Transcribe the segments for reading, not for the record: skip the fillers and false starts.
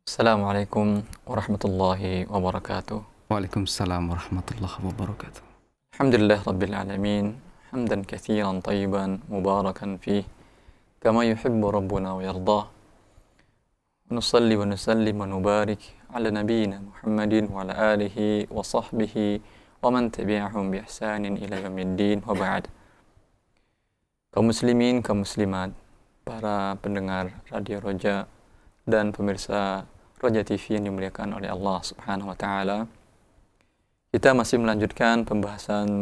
Assalamualaikum warahmatullahi wabarakatuh. Waalaikumsalam warahmatullahi wabarakatuh. Alhamdulillah rabbil alamin. Hamdan katsiran tayyiban mubarakan fih kama yuhibbu rabbuna wa yardah. Nusalli wa nusallim wa nubarik ala nabiyyina Muhammadin wa ala alihi wa sahbihi wa man tabi'ahum bi ihsanin ila yaumiddin wa ba'd. Kaum muslimin, kaum muslimat, para pendengar Radio Roja dan pemirsa Roja TV yang dimuliakan oleh Allah Subhanahu wa taala. Kita masih melanjutkan pembahasan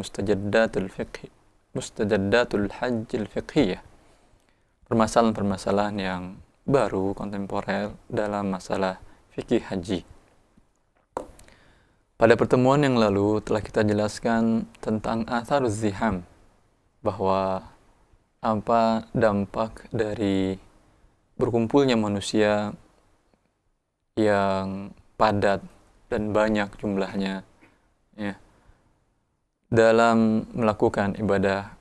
mustajaddatul hajjil fiqhiyah. Permasalahan-permasalahan yang baru kontemporer dalam masalah fikih haji. Pada pertemuan yang lalu telah kita jelaskan tentang atharuz ziham, bahwa apa dampak dari berkumpulnya manusia yang padat dan banyak jumlahnya ya, dalam melakukan ibadah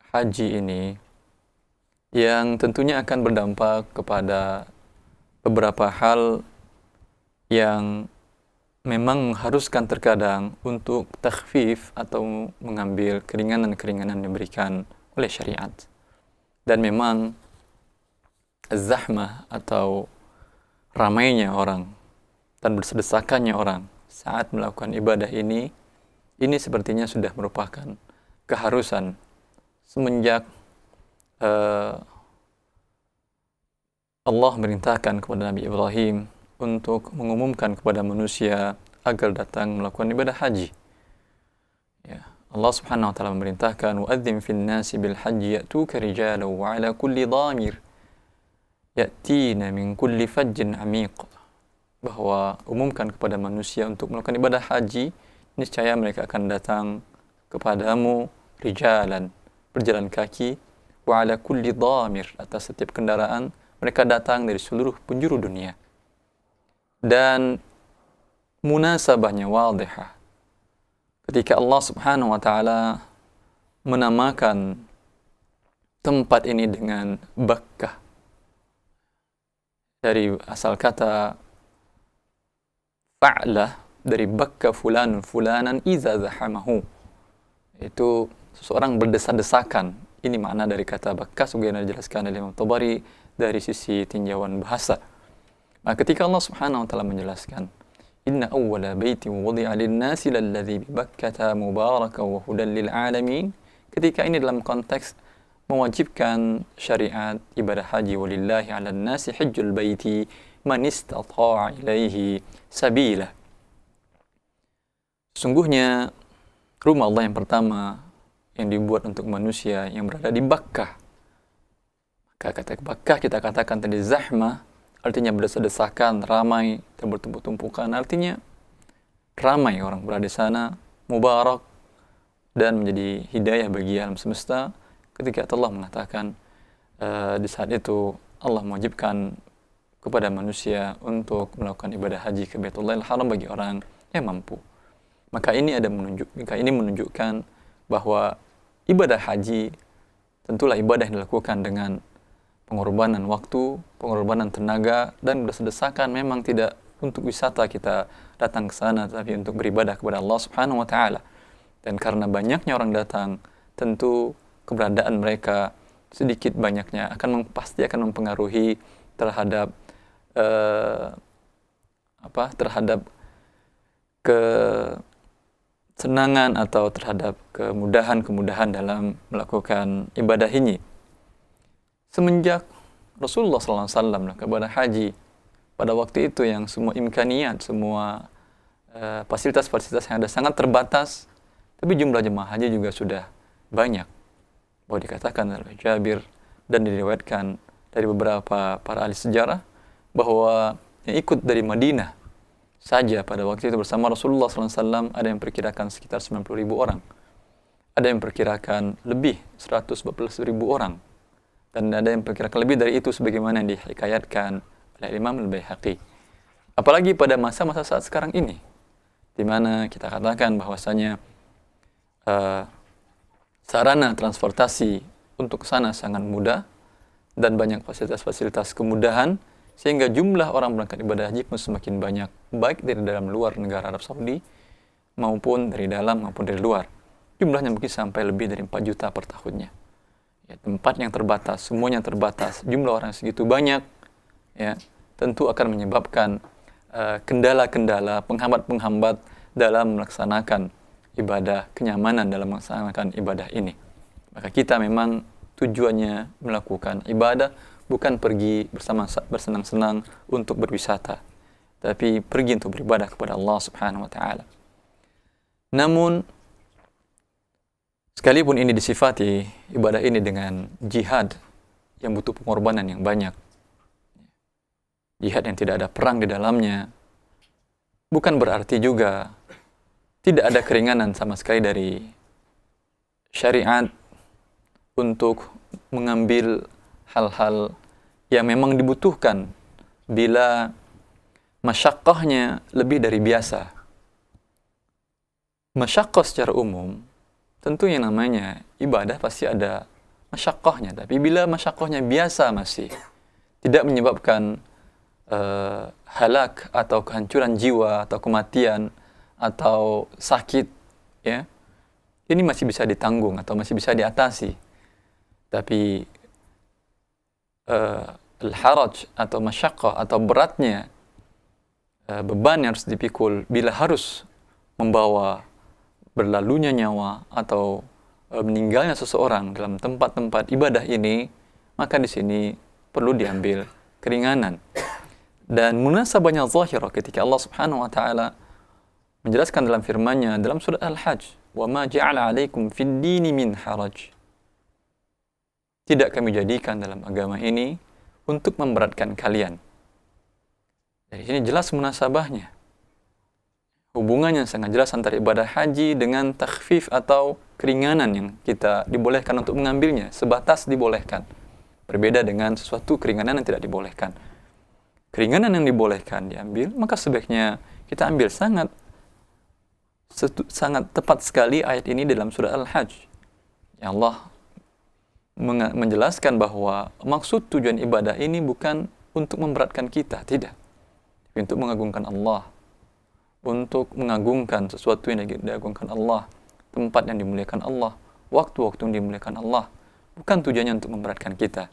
haji ini, yang tentunya akan berdampak kepada beberapa hal yang memang mengharuskan terkadang untuk takhfif atau mengambil keringanan-keringanan yang diberikan oleh syariat. Dan memang zahmah atau ramainya orang dan bersedesakannya orang saat melakukan ibadah ini sepertinya sudah merupakan keharusan semenjak Allah merintahkan kepada Nabi Ibrahim untuk mengumumkan kepada manusia agar datang melakukan ibadah haji. Ya, Allah Subhanahu wa taala memerintahkan wa'adzim fil nasi bil haji ya'tuka rijalan wa 'ala kulli dhamir ya'tina min kulli fajjin 'amiq, bahwa umumkan kepada manusia untuk melakukan ibadah haji, niscaya mereka akan datang kepadamu rijalan, berjalan kaki, wa 'ala kulli dhamir, atas setiap kendaraan, mereka datang dari seluruh penjuru dunia. Dan munasabahnya wadihah ketika Allah Subhanahu wa taala menamakan tempat ini dengan Bakkah, dari asal kata fa'lah, dari bakka fulanun fulanan iza zahamahu, itu seseorang berdesa-desakan. Ini makna dari kata bakka sebagaimana dijelaskan oleh Imam Tabari dari sisi tinjauan bahasa. Nah, ketika Allah Subhanahu wa taala menjelaskan inna awwala baitin wudi'a lin-nasi lalladzi bi Bakkata mubarakan wa hudan lil alamin, ketika ini dalam konteks mewajibkan syariat ibadah haji, walillahi 'alan nasi hajjul baiti man istata'a ilaihi sabila. Sungguhnya rumah Allah yang pertama yang dibuat untuk manusia yang berada di Bakkah. Maka kata Bakkah kita katakan tadi zahmah, artinya berdesa-desakan, ramai dan bertumpuk-tumpukan, artinya ramai orang berada di sana, mubarak, dan menjadi hidayah bagi alam semesta. Ketika Allah mengatakan di saat itu Allah mewajibkan kepada manusia untuk melakukan ibadah haji ke Baitullahil Haram bagi orang yang mampu. Maka ini menunjukkan bahwa ibadah haji tentulah ibadah yang dilakukan dengan pengorbanan waktu, pengorbanan tenaga, dan bersedesakan. Memang tidak untuk wisata kita datang ke sana, tapi untuk beribadah kepada Allah Subhanahu wa taala. Dan karena banyaknya orang datang, tentu keberadaan mereka sedikit banyaknya pasti akan mempengaruhi terhadap terhadap kesenangan atau terhadap kemudahan dalam melakukan ibadah ini. Semenjak Rasulullah SAW melakukan ibadah haji pada waktu itu, yang semua imkaniyat, semua fasilitas-fasilitas yang ada sangat terbatas, tapi jumlah jemaah haji juga sudah banyak. Bahwa dikatakan oleh Jabir dan diriwayatkan dari beberapa para ahli sejarah bahwa yang ikut dari Madinah saja pada waktu itu bersama Rasulullah SAW ada yang perkirakan sekitar 90.000 orang, ada yang perkirakan lebih 114.000 orang, dan ada yang perkirakan lebih dari itu sebagaimana yang dihikayatkan oleh Imam Al-Baihaqi. Apalagi pada masa-masa saat sekarang ini, di mana kita katakan bahwasanya sarana transportasi untuk sana sangat mudah dan banyak fasilitas-fasilitas kemudahan, sehingga jumlah orang berangkat ibadah haji pun semakin banyak, baik dari dalam luar negara Arab Saudi maupun dari dalam maupun dari luar. Jumlahnya mungkin sampai lebih dari 4 juta per tahunnya. Ya, tempat yang terbatas, semuanya terbatas, jumlah orang segitu banyak, ya, tentu akan menyebabkan kendala-kendala, penghambat-penghambat dalam melaksanakan ibadah, kenyamanan dalam melaksanakan ibadah ini. Maka kita memang tujuannya melakukan ibadah bukan pergi bersenang-senang untuk berwisata, tapi pergi untuk beribadah kepada Allah Subhanahu wa taala. Namun sekalipun ini disifati ibadah ini dengan jihad yang butuh pengorbanan yang banyak, jihad yang tidak ada perang di dalamnya, bukan berarti juga tidak ada keringanan sama sekali dari syariat untuk mengambil hal-hal yang memang dibutuhkan bila masyaqqahnya lebih dari biasa. Masyaqqah secara umum, tentu yang namanya ibadah pasti ada masyaqqahnya, tapi bila masyaqqahnya biasa masih tidak menyebabkan halak atau kehancuran jiwa atau kematian atau sakit, ya, ini masih bisa ditanggung atau masih bisa diatasi. Tapi al-haraj atau masyaqqah atau beratnya beban yang harus dipikul bila harus membawa berlalunya nyawa atau meninggalnya seseorang dalam tempat-tempat ibadah ini, maka di sini perlu diambil keringanan. Dan munasabahnya zahirah ketika Allah Subhanahu wa taala menjelaskan dalam firman-Nya dalam surah Al-Hajj, "Wa ma ja'ala 'alaikum fid dini min haraj." Tidak kami jadikan dalam agama ini untuk memberatkan kalian. Dari sini jelas munasabahnya. Hubungannya sangat jelas antara ibadah haji dengan takhfif atau keringanan yang kita dibolehkan untuk mengambilnya, sebatas dibolehkan. Berbeda dengan sesuatu keringanan yang tidak dibolehkan. Keringanan yang dibolehkan diambil, maka sebaiknya kita ambil. Sangat tepat sekali ayat ini dalam surah Al-Hajj. Ya Allah menjelaskan bahwa maksud tujuan ibadah ini bukan untuk memberatkan kita, tidak. Tapi untuk mengagungkan Allah. Untuk mengagungkan sesuatu yang diagungkan Allah. Tempat yang dimuliakan Allah. Waktu-waktu yang dimuliakan Allah. Bukan tujuannya untuk memberatkan kita.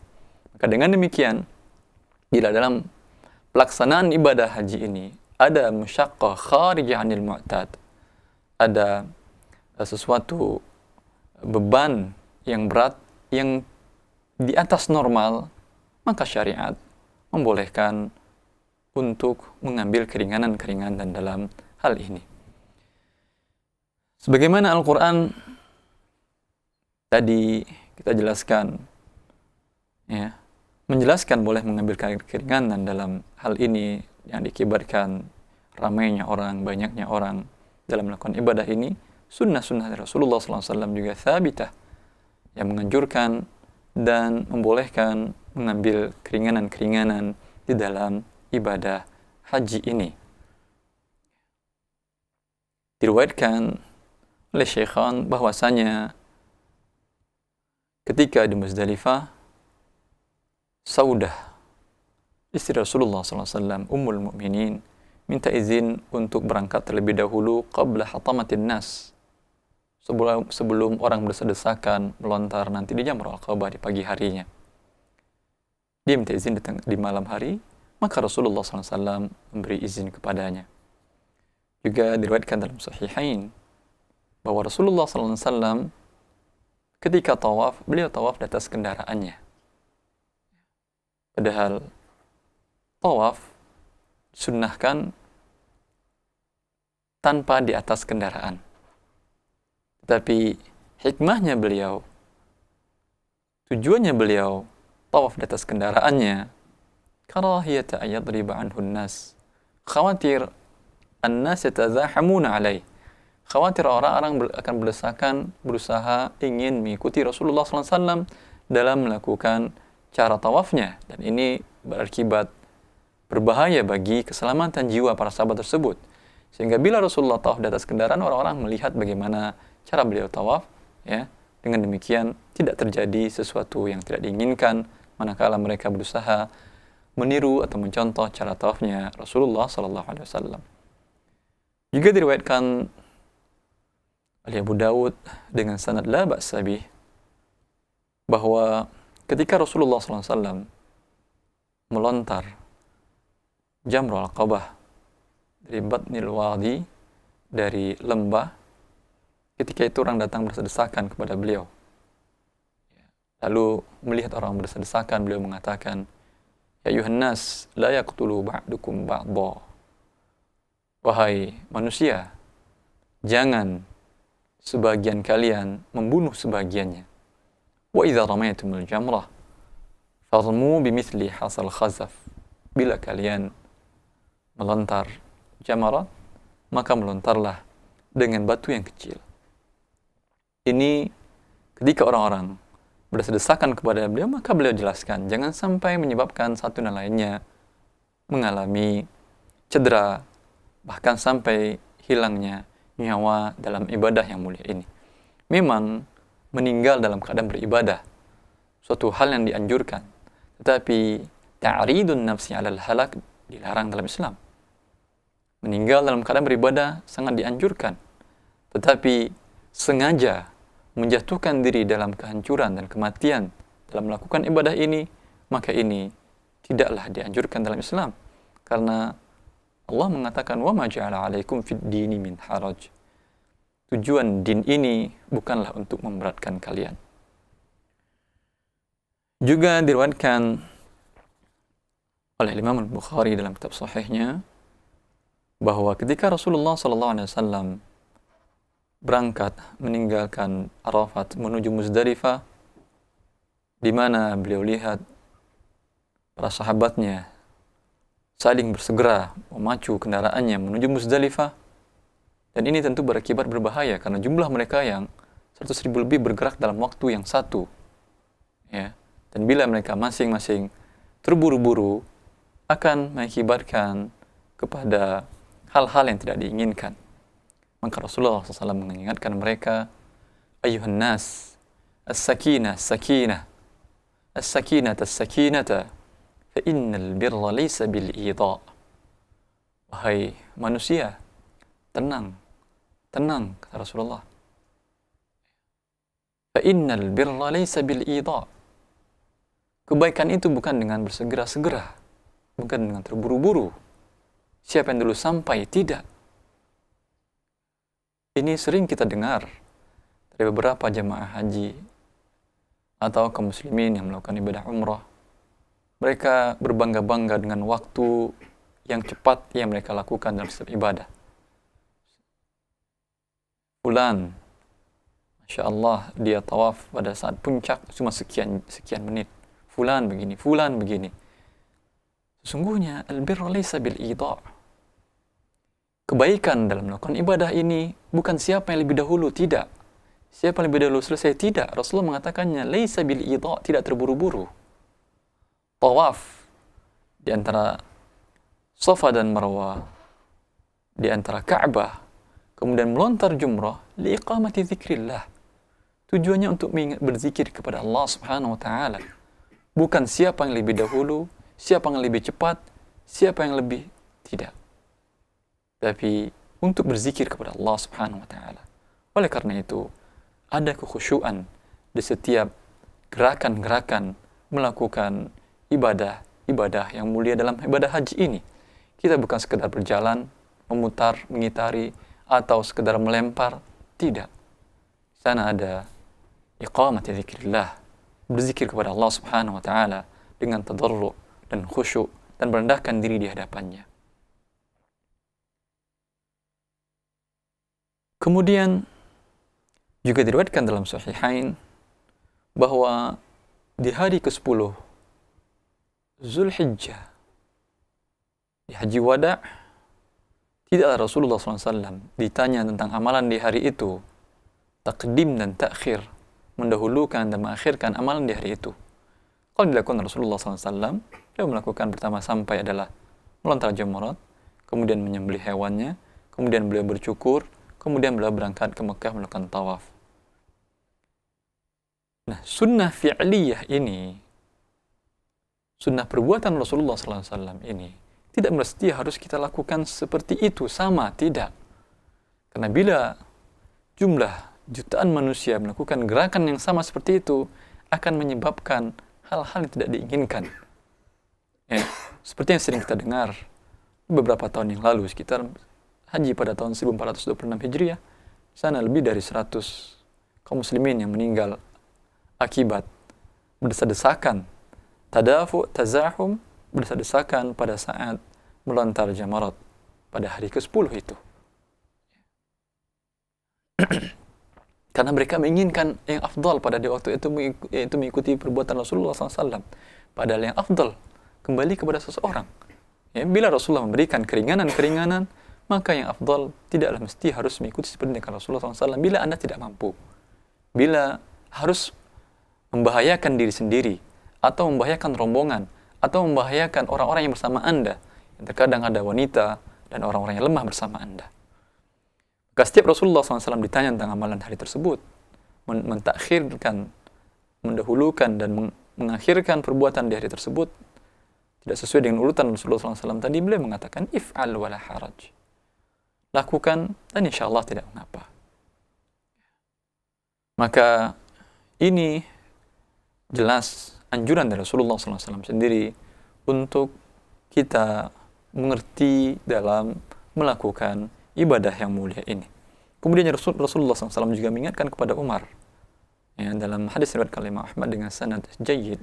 Maka dengan demikian, bila dalam pelaksanaan ibadah haji ini ada musyaqqah kharijah 'anil mu'tad, ada sesuatu beban yang berat yang di atas normal, maka syariat membolehkan untuk mengambil keringanan-keringanan dalam hal ini. Sebagaimana Al-Quran tadi kita jelaskan, ya, menjelaskan boleh mengambil keringanan dalam hal ini yang dikibarkan ramainya orang, banyaknya orang dalam melakukan ibadah ini. Sunnah-sunnah Rasulullah SAW juga thabitah yang menganjurkan dan membolehkan mengambil keringanan-keringanan di dalam ibadah haji ini. Diriwayatkan oleh Syaikhan bahwasanya ketika di Muzdalifah, Saudah, istri Rasulullah SAW, Ummul Mukminin, minta izin untuk berangkat terlebih dahulu qabla hatamatin nas, sebelum orang berdesak-desakan melontar nanti di Jamrah Aqabah di pagi harinya. Dia minta izin di malam hari, maka Rasulullah SAW memberi izin kepadanya. Juga diriwayatkan dalam Sahihain bahwa Rasulullah SAW ketika tawaf, beliau tawaf di atas kendaraannya. Padahal tawaf disunnahkan tanpa di atas kendaraan. Tetapi hikmahnya beliau, tujuannya beliau tawaf di atas kendaraannya, karahiyata ayadriba anhun nas, khawatir an-nas yatazahamuna alaih, khawatir orang-orang akan berdesakan berusaha ingin mengikuti Rasulullah SAW dalam melakukan cara tawafnya, dan ini berakibat berbahaya bagi keselamatan jiwa para sahabat tersebut. Sehingga bila Rasulullah tawaf di atas kendaraan, orang-orang melihat bagaimana cara beliau tawaf, ya. Dengan demikian tidak terjadi sesuatu yang tidak diinginkan manakala mereka berusaha meniru atau mencontoh cara tawafnya Rasulullah sallallahu alaihi wasallam. Juga diriwayatkan oleh Abu Dawud dengan sanad la ba'sa bih bahwa ketika Rasulullah sallallahu alaihi wasallam melontar Jamrul Aqabah dari Batnil Wadi, dari lembah, ketika itu orang datang bersedesakan kepada beliau. Lalu melihat orang bersedesakan, beliau mengatakan, "Ya ayuhan nas, la yaqtulu ba'dukum ba'dha." Wahai manusia, jangan sebagian kalian membunuh sebagiannya. Wa idza ramaitumul jamrah farmu bimithli hasal khazaf. Bila kalian melontar jamarat, maka melontarlah dengan batu yang kecil. Ini ketika orang-orang bersedesakan kepada beliau, maka beliau jelaskan, jangan sampai menyebabkan satu dan lainnya mengalami cedera, bahkan sampai hilangnya nyawa dalam ibadah yang mulia ini. Memang meninggal dalam keadaan beribadah suatu hal yang dianjurkan, tetapi ta'ridun nafsi 'alal halak dilarang dalam Islam. Meninggal dalam keadaan beribadah sangat dianjurkan, tetapi sengaja menjatuhkan diri dalam kehancuran dan kematian dalam melakukan ibadah ini, maka ini tidaklah dianjurkan dalam Islam. Karena Allah mengatakan, wa ma ja'ala 'alaikum fid dini min haraj. Tujuan din ini bukanlah untuk memberatkan kalian. Juga diriwayatkan oleh Imam Al-Bukhari dalam kitab sahihnya bahwa ketika Rasulullah SAW berangkat meninggalkan Arafat menuju Muzdalifah, di mana beliau lihat para sahabatnya saling bersegera memacu kendaraannya menuju Muzdalifah, dan ini tentu berakibat berbahaya karena jumlah mereka yang 100.000 lebih bergerak dalam waktu yang satu, ya. Dan bila mereka masing-masing terburu-buru, akan mengakibatkan kepada hal-hal yang tidak diinginkan. Maka Rasulullah SAW mengingatkan mereka, ayuhan nas, as-sakinah, sakinah, as-sakinah, as-sakinata, fa innal birra laysa bil idha. Wahai manusia, tenang, tenang, kata Rasulullah. Fa innal birra laysa bil idha. Kebaikan itu bukan dengan bersegera-segera, bukan dengan terburu-buru. Siapa yang dulu sampai, tidak. Ini sering kita dengar dari beberapa jemaah haji atau kaum muslimin yang melakukan ibadah umrah. Mereka berbangga-bangga dengan waktu yang cepat yang mereka lakukan dalam setiap ibadah. Fulan, Masya Allah, dia tawaf pada saat puncak cuma sekian menit. Fulan begini, fulan begini. Sesungguhnya al-birru laysa bil idha'. Kebaikan dalam melakukan ibadah ini bukan siapa yang lebih dahulu, tidak. Siapa yang lebih dahulu selesai, tidak. Rasulullah mengatakannya laysa bil idha', tidak terburu-buru. Tawaf di antara Safa dan Marwah, di antara Ka'bah, kemudian melontar jumrah liiqamati dzikrillah. Tujuannya untuk berzikir kepada Allah Subhanahu wa taala. Bukan siapa yang lebih dahulu, siapa yang lebih cepat, siapa yang lebih tidak. Tapi untuk berzikir kepada Allah Subhanahu wa taala. Oleh karena itu, ada kekhusyuan di setiap gerakan-gerakan melakukan ibadah yang mulia dalam ibadah haji ini. Kita bukan sekedar berjalan, memutar, mengitari, atau sekedar melempar, tidak. Di sana ada iqamati dzikrillah, berzikir kepada Allah Subhanahu wa taala dengan tadarru' dan khusyuk dan merendahkan diri di hadapannya. Kemudian juga diriwayatkan dalam Sahihain bahwa di hari ke-10 Zulhijjah, di Haji Wada', tidaklah Rasulullah SAW ditanya tentang amalan di hari itu, takdim dan takhir, mendahulukan dan mengakhirkan amalan di hari itu. Kalau dilakukan Rasulullah SAW, beliau melakukan pertama sampai adalah melontar jamarat, kemudian menyembelih hewannya, kemudian beliau bercukur, kemudian beliau berangkat ke Mekah melakukan tawaf. Nah, sunnah fi'liyah ini sunnah perbuatan Rasulullah SAW ini tidak mesti harus kita lakukan seperti itu, sama, tidak. Karena bila jumlah jutaan manusia melakukan gerakan yang sama seperti itu, akan menyebabkan hal-hal yang tidak diinginkan. Ya, seperti yang sering kita dengar beberapa tahun yang lalu, sekitar haji pada tahun 1426 Hijriah, sana lebih dari 100 kaum muslimin yang meninggal akibat berdesak-desakan, tadafu, tazahum, berdesak-desakan pada saat melontar jamarat pada hari ke-10 itu. Karena mereka menginginkan yang afdal pada di waktu itu, yaitu mengikuti perbuatan Rasulullah SAW. Padahal yang afdal kembali kepada seseorang. Ya, bila Rasulullah memberikan keringanan-keringanan, maka yang afdal tidaklah mesti harus mengikuti seperti dengan Rasulullah SAW. Bila Anda tidak mampu, bila harus membahayakan diri sendiri, atau membahayakan rombongan, atau membahayakan orang-orang yang bersama Anda, yang terkadang ada wanita dan orang-orang yang lemah bersama Anda. Maka setiap Rasulullah SAW ditanya tentang amalan hari tersebut, mentakhirkan, mendahulukan dan mengakhirkan perbuatan di hari tersebut tidak sesuai dengan urutan Rasulullah SAW tadi, beliau mengatakan if'al wala haraj, lakukan dan insya Allah tidak mengapa. Maka ini jelas anjuran dari Rasulullah SAW sendiri untuk kita mengerti dalam melakukan ibadah yang mulia ini. Kemudian Rasulullah SAW juga mengingatkan kepada Umar, ya, dalam hadis riwayat Imam Ahmad dengan sanad jayyid,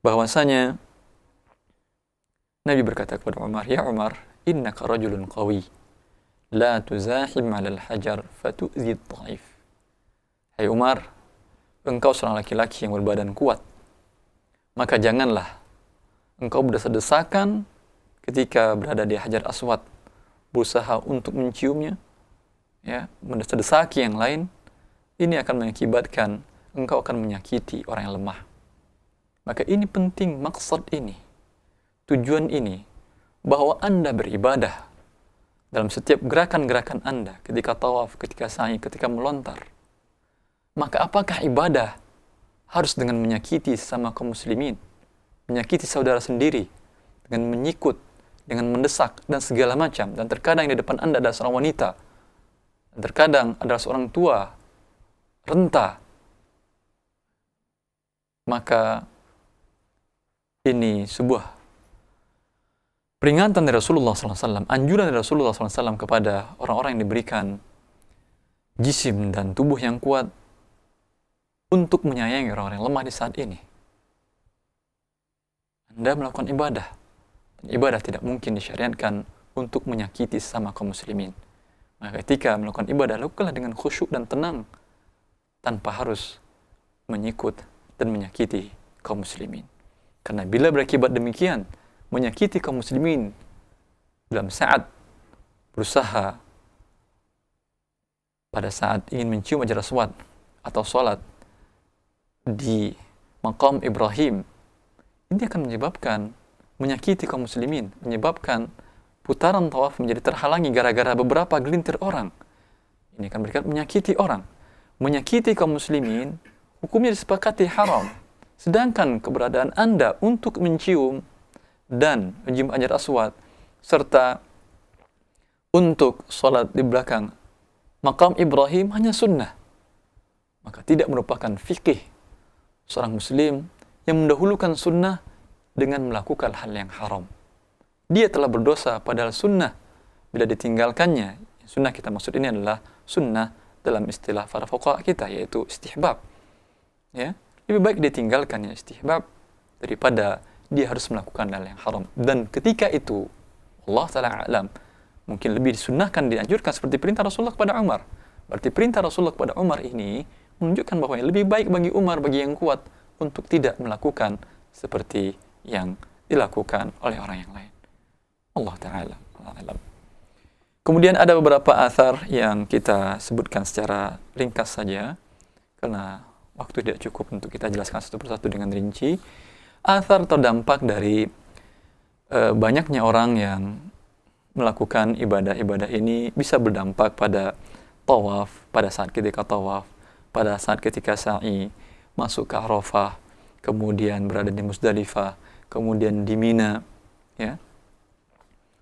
bahwasanya Nabi berkata kepada Umar, ya Umar, innaka rajulun qawi, la tuzahim 'alal hajar fatu'zi dhaif. Hai Umar, engkau seorang laki-laki yang berbadan kuat, maka janganlah engkau berdesak-desakan ketika berada di Hajar Aswad, berusaha untuk menciumnya, ya, mendesak-desaki yang lain. Ini akan mengakibatkan engkau akan menyakiti orang yang lemah. Maka ini penting, maksud ini, tujuan ini, bahwa Anda beribadah dalam setiap gerakan-gerakan Anda, ketika tawaf, ketika sa'i, ketika melontar. Maka apakah ibadah harus dengan menyakiti sesama kaum muslimin, menyakiti saudara sendiri, dengan menyikut, dengan mendesak, dan segala macam. Dan terkadang di depan Anda ada seorang wanita, dan terkadang ada seorang tua, renta. Maka ini sebuah peringatan dari Rasulullah SAW, anjuran dari Rasulullah SAW kepada orang-orang yang diberikan jisim dan tubuh yang kuat untuk menyayangi orang-orang yang lemah di saat ini. Anda melakukan ibadah, dan ibadah tidak mungkin disyariatkan untuk menyakiti sesama kaum muslimin. Maka ketika melakukan ibadah, lakukanlah dengan khusyuk dan tenang, tanpa harus menyikut dan menyakiti kaum muslimin. Karena bila berakibat demikian, menyakiti kaum muslimin dalam saat berusaha pada saat ingin mencium Hajar Aswad atau sholat di maqam Ibrahim, ini akan menyebabkan menyakiti kaum muslimin, menyebabkan putaran tawaf menjadi terhalangi gara-gara beberapa gelintir orang. Ini akan berarti menyakiti orang. Menyakiti kaum muslimin, hukumnya disepakati haram. Sedangkan keberadaan Anda untuk mencium dan mencium Hajar Aswad, serta untuk sholat di belakang maqam Ibrahim hanya sunnah. Maka tidak merupakan fikih seorang muslim yang mendahulukan sunnah dengan melakukan hal yang haram. Dia telah berdosa, padahal sunnah bila ditinggalkannya, sunnah kita maksud ini adalah sunnah dalam istilah para fuqaha kita, yaitu istihbab. Ya, lebih baik dia tinggalkan yang istihbab daripada dia harus melakukan hal yang haram. Dan ketika itu, Allah Ta'ala alam, mungkin lebih disunnahkan, dianjurkan seperti perintah Rasulullah kepada Umar. Berarti perintah Rasulullah kepada Umar ini menunjukkan bahwa yang lebih baik bagi Umar, bagi yang kuat, untuk tidak melakukan seperti yang dilakukan oleh orang yang lain. Allah Ta'ala alam. Kemudian ada beberapa athar yang kita sebutkan secara ringkas saja, karena waktu tidak cukup untuk kita jelaskan satu persatu dengan rinci. Athar terdampak dari banyaknya orang yang melakukan ibadah-ibadah ini bisa berdampak pada tawaf, pada saat ketika tawaf, pada saat ketika sa'i, masuk ke Arafah, kemudian berada di Muzdalifah, kemudian di Mina, ya.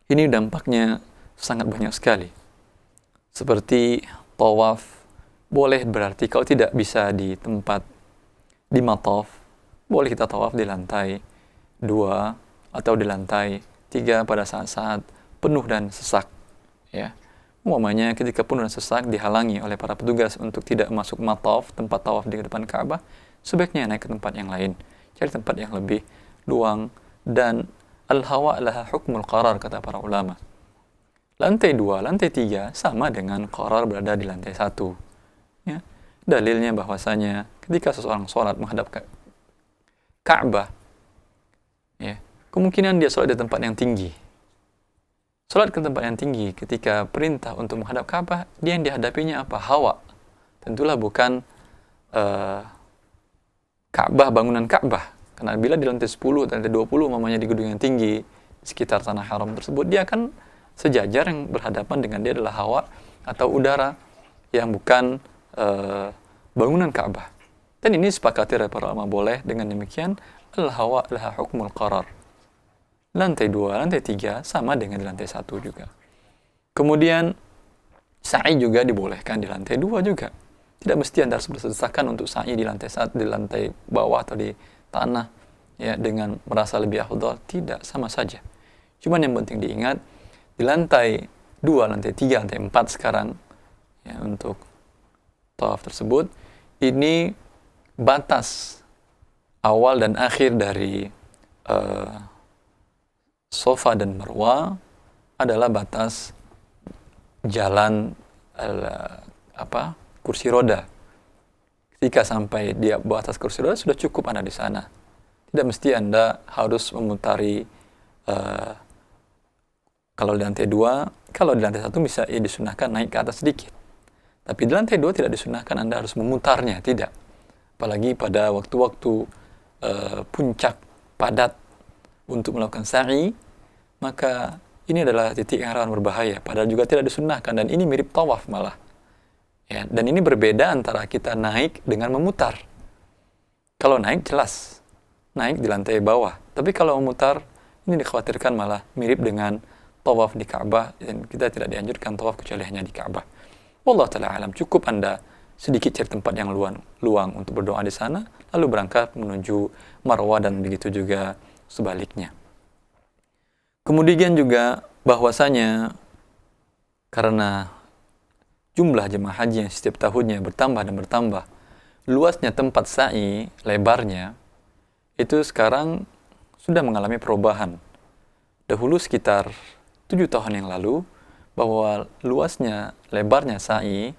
Ini dampaknya sangat banyak sekali. Seperti tawaf, boleh berarti kalau tidak bisa di tempat di mataf, boleh kita tawaf di lantai 2 atau di lantai 3 pada saat-saat penuh dan sesak, ya. Umpamanya ketika penuh dan sesak dihalangi oleh para petugas untuk tidak masuk mataf, tempat tawaf di depan Ka'bah, sebaiknya naik ke tempat yang lain, cari tempat yang lebih luang. Dan al-hawa laha hukmul qarar, kata para ulama. Lantai 2, lantai 3 sama dengan qarar berada di lantai 1, ya. Dalilnya bahwasanya ketika seseorang sholat menghadap ke Ka'bah, ya, kemungkinan dia sholat di tempat yang tinggi. Sholat ke tempat yang tinggi ketika perintah untuk menghadap Ka'bah, dia yang dihadapinya apa? Hawa. Tentulah bukan Ka'bah, bangunan Ka'bah. Karena bila di lantai 10, lantai 20, umpamanya di gedung yang tinggi di sekitar tanah haram tersebut, dia akan sejajar, yang berhadapan dengan dia adalah hawa atau udara yang bukan bangunan Ka'bah. Dan ini sepakati oleh para ulama, boleh dengan demikian. Al-hawa laha hukmul qarar. Lantai 2, lantai 3 sama dengan di lantai 1 juga. Kemudian sa'i juga dibolehkan di lantai 2 juga. Tidak mesti Anda harus berdesakan untuk sa'i di lantai 1, di lantai bawah atau di tanah, ya, dengan merasa lebih afdal. Tidak, sama saja. Cuman yang penting diingat, di lantai 2, lantai 3, lantai 4 sekarang, ya, untuk tawaf tersebut, ini batas awal dan akhir dari Safa dan Marwa adalah batas jalan kursi roda. Ketika sampai di atas kursi roda, sudah cukup Anda di sana. Tidak mesti Anda harus memutari, kalau di lantai 2, kalau di lantai 1 bisa disunahkan naik ke atas sedikit. Tapi di lantai 2 tidak disunahkan Anda harus memutarnya, tidak. Apalagi pada waktu-waktu puncak padat untuk melakukan sa'i, maka ini adalah titik yang rawan berbahaya. Padahal juga tidak disunahkan, dan ini mirip tawaf malah. Ya, dan ini berbeda antara kita naik dengan memutar. Kalau naik jelas, naik di lantai bawah. Tapi kalau memutar, ini dikhawatirkan malah mirip dengan tawaf di Ka'bah, dan kita tidak dianjurkan tawaf kecuali hanya di Ka'bah. Wallahu ta'ala alam. Cukup Anda sedikit cari tempat yang luang untuk berdoa di sana, lalu berangkat menuju Marwah, dan begitu juga sebaliknya. Kemudian juga bahwasanya karena jumlah jemaah haji yang setiap tahunnya bertambah dan bertambah, luasnya tempat sa'i, lebarnya, itu sekarang sudah mengalami perubahan. Dahulu sekitar 7 tahun yang lalu, bahwa lebarnya sa'i,